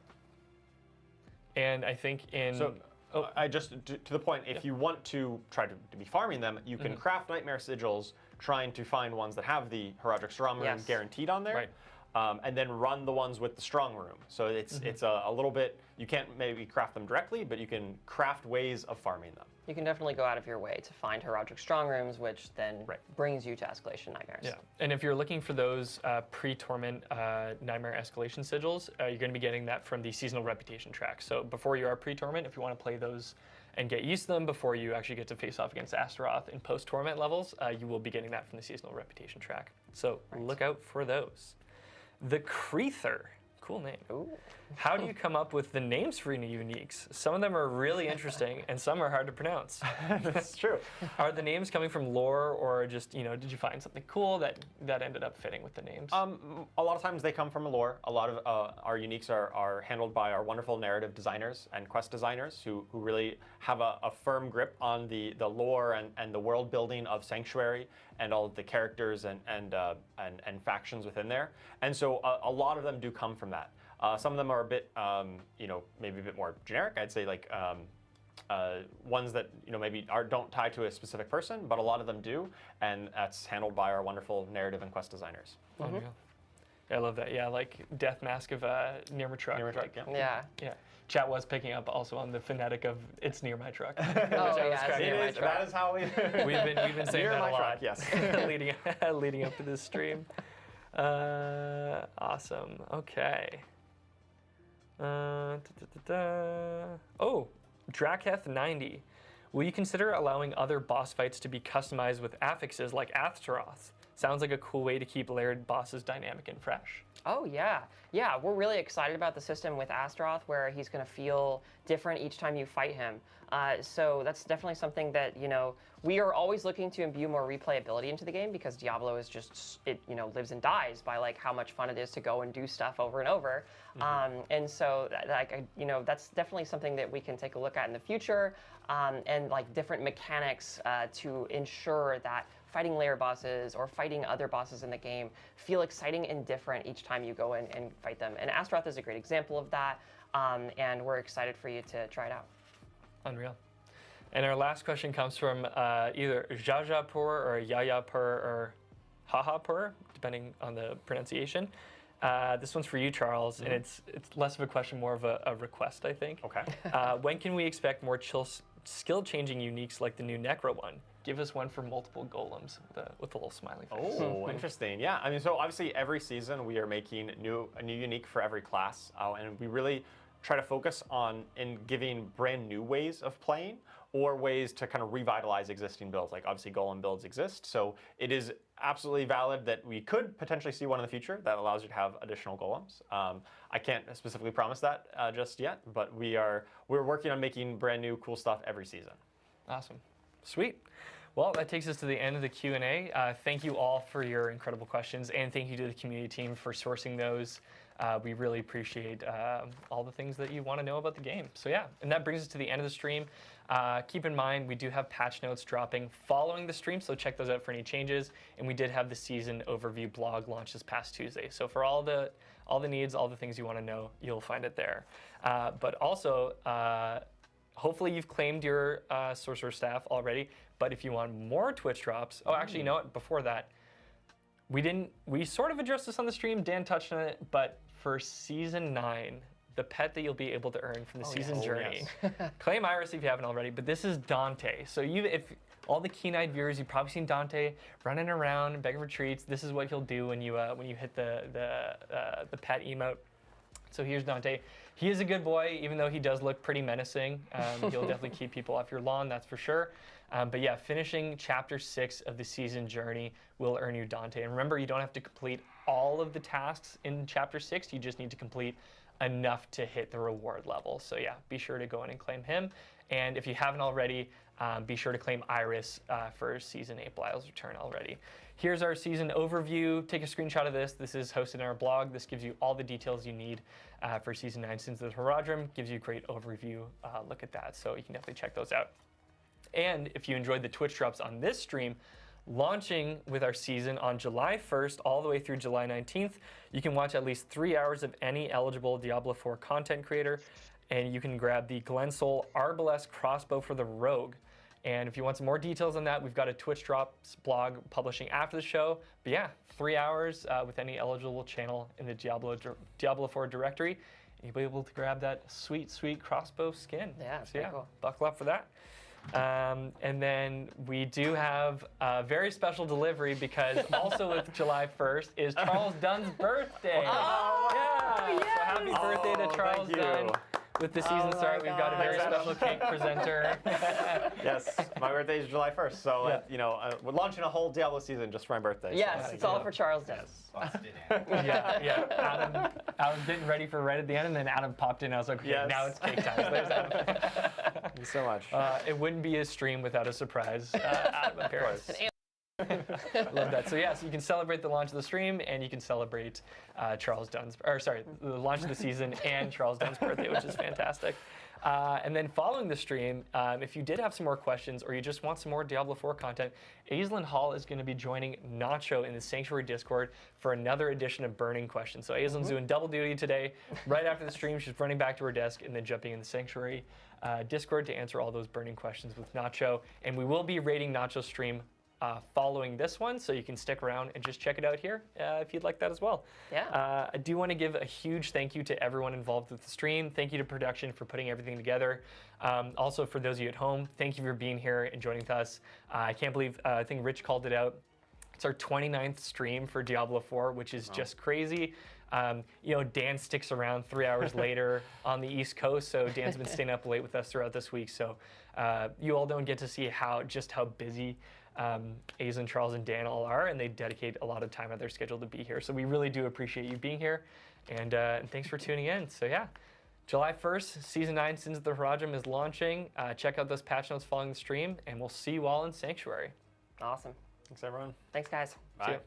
And I think I just to the point, if you want to try to be farming them, you can craft nightmare sigils, trying to find ones that have the Horadric Strongroom guaranteed on there. Right. And then run the ones with the strong room. So it's a little bit, you can't maybe craft them directly, but you can craft ways of farming them. You can definitely go out of your way to find Horadric Strongrooms, which then brings you to Escalation Nightmares. Yeah, and if you're looking for those pre-torment Nightmare Escalation sigils, you're going to be getting that from the Seasonal Reputation track. So before you are pre-torment, if you want to play those and get used to them before you actually get to face off against Astaroth in post-torment levels, you will be getting that from the Seasonal Reputation track. So look out for those. The Creether. Cool name. Ooh. How do you come up with the names for your uniques? Some of them are really interesting, and some are hard to pronounce. That's true. Are the names coming from lore, or just, did you find something cool that ended up fitting with the names? A lot of times they come from a lore. A lot of our uniques are handled by our wonderful narrative designers and quest designers who really have a firm grip on the lore and the world building of Sanctuary and all of the characters and factions within there. And so a lot of them do come from that. Some of them are a bit, maybe a bit more generic. I'd say ones that maybe don't tie to a specific person, but a lot of them do, and that's handled by our wonderful narrative and quest designers. Yeah, I love that. Yeah, like Death Mask of Near My Truck. Near My Truck, yeah. Chat was picking up also on the phonetic of "It's near my truck." It's near my truck. That is how we've been saying that a lot. Truck, yes. leading up to this stream. Awesome. Okay. Oh, Draketh 90. Will you consider allowing other boss fights to be customized with affixes like Astaroth? Sounds like a cool way to keep layered bosses dynamic and fresh. Oh yeah, yeah. We're really excited about the system with Astaroth, where he's going to feel different each time you fight him. So that's definitely something that we are always looking to imbue more replayability into the game, because Diablo is just lives and dies by like how much fun it is to go and do stuff over and over. And so that's definitely something that we can take a look at in the future, and like different mechanics to ensure that fighting layer bosses or fighting other bosses in the game feel exciting and different each time you go in and fight them. And Astaroth is a great example of that, and we're excited for you to try it out. Unreal. And our last question comes from either Jajapur or Yayapur or Hahapur, depending on the pronunciation. This one's for you, Charles, and it's less of a question, more of a request, I think. Okay. When can we expect more skill-changing uniques like the new Necro one? Give us one for multiple golems with a little smiley face. Oh, interesting. Yeah, I mean, so obviously every season we are making a new unique for every class, and we really try to focus on giving brand new ways of playing or ways to kind of revitalize existing builds. Like obviously golem builds exist, so it is absolutely valid that we could potentially see one in the future that allows you to have additional golems. I can't specifically promise that just yet, but we're working on making brand new cool stuff every season. Awesome. Sweet. Well, that takes us to the end of the Q&A. Thank you all for your incredible questions, and thank you to the community team for sourcing those. We really appreciate all the things that you want to know about the game. So yeah, and that brings us to the end of the stream. Keep in mind, we do have patch notes dropping following the stream, so check those out for any changes. And we did have the season overview blog launch this past Tuesday. So for all the needs, all the things you want to know, you'll find it there. But also, hopefully you've claimed your Sorcerer Staff already. But if you want more Twitch drops, oh, actually, you know what? Before that, we sort of addressed this on the stream. Dan touched on it, but for Season 9, the pet that you'll be able to earn from the season journey, claim Iris if you haven't already, but this is Dante. So if all the keen-eyed viewers, you've probably seen Dante running around, begging for treats. This is what he'll do when you hit the pet emote. So here's Dante. He is a good boy, even though he does look pretty menacing. He'll definitely keep people off your lawn, that's for sure. But yeah, finishing Chapter 6 of the season journey will earn you Dante. And remember, you don't have to complete all of the tasks in Chapter 6. You just need to complete enough to hit the reward level. So yeah, be sure to go in and claim him. And if you haven't already, be sure to claim Iris for Season 8 Belial's Return already. Here's our season overview. Take a screenshot of this. This is hosted in our blog. This gives you all the details you need for Season 9. Since the Horadrim gives you a great overview look at that. So you can definitely check those out. And if you enjoyed the Twitch drops on this stream, launching with our season on July 1st all the way through July 19th, you can watch at least 3 hours of any eligible Diablo IV content creator, and you can grab the Glensoul Arbalest crossbow for the Rogue. And if you want some more details on that, we've got a Twitch drops blog publishing after the show. But yeah, 3 hours with any eligible channel in the Diablo IV directory, and you'll be able to grab that sweet, sweet crossbow skin. Yeah, so yeah, cool. Buckle up for that. And then we do have a very special delivery, because also with July 1st is Charles Dunn's birthday. Oh, yeah! So happy birthday to Charles Dunn. With the season start, we've got a very special cake presenter. Yes, my birthday is July 1st, so we're launching a whole Diablo season just for my birthday. Yes, so it's all for Charles Dunn. Yeah. I was getting ready for right at the end, and then Adam popped in. I was like, okay, now it's cake time. So there's Adam. Thank you so much. It wouldn't be a stream without a surprise Adam appearance. I love that. So yeah, so you can celebrate the launch of the stream, and you can celebrate the launch of the season and Charles Dunn's birthday, which is fantastic. And then following the stream, if you did have some more questions or you just want some more Diablo IV content, Aislinn Hall is going to be joining Nacho in the Sanctuary Discord for another edition of Burning Questions. So Aislinn's doing double duty today. Right after the stream, she's running back to her desk and then jumping in the Sanctuary Discord to answer all those burning questions with Nacho. And we will be rating Nacho's stream following this one, so you can stick around and just check it out here if you'd like that as well. Yeah. I do want to give a huge thank you to everyone involved with the stream. Thank you to production for putting everything together. Also, for those of you at home, thank you for being here and joining us. I can't believe, I think Rich called it out. It's our 29th stream for Diablo IV, which is just crazy. You know, Dan sticks around 3 hours later on the East Coast, so Dan's been staying up late with us throughout this week. So you all don't get to see just how busy Aizen, Charles, and Dan all are, and they dedicate a lot of time on their schedule to be here. So we really do appreciate you being here, and thanks for tuning in. So yeah, July 1st, Season 9 Sins of the Horadrim is launching. Check out those patch notes following the stream, and we'll see you all in Sanctuary. Awesome. Thanks, everyone. Thanks, guys. Bye. See ya.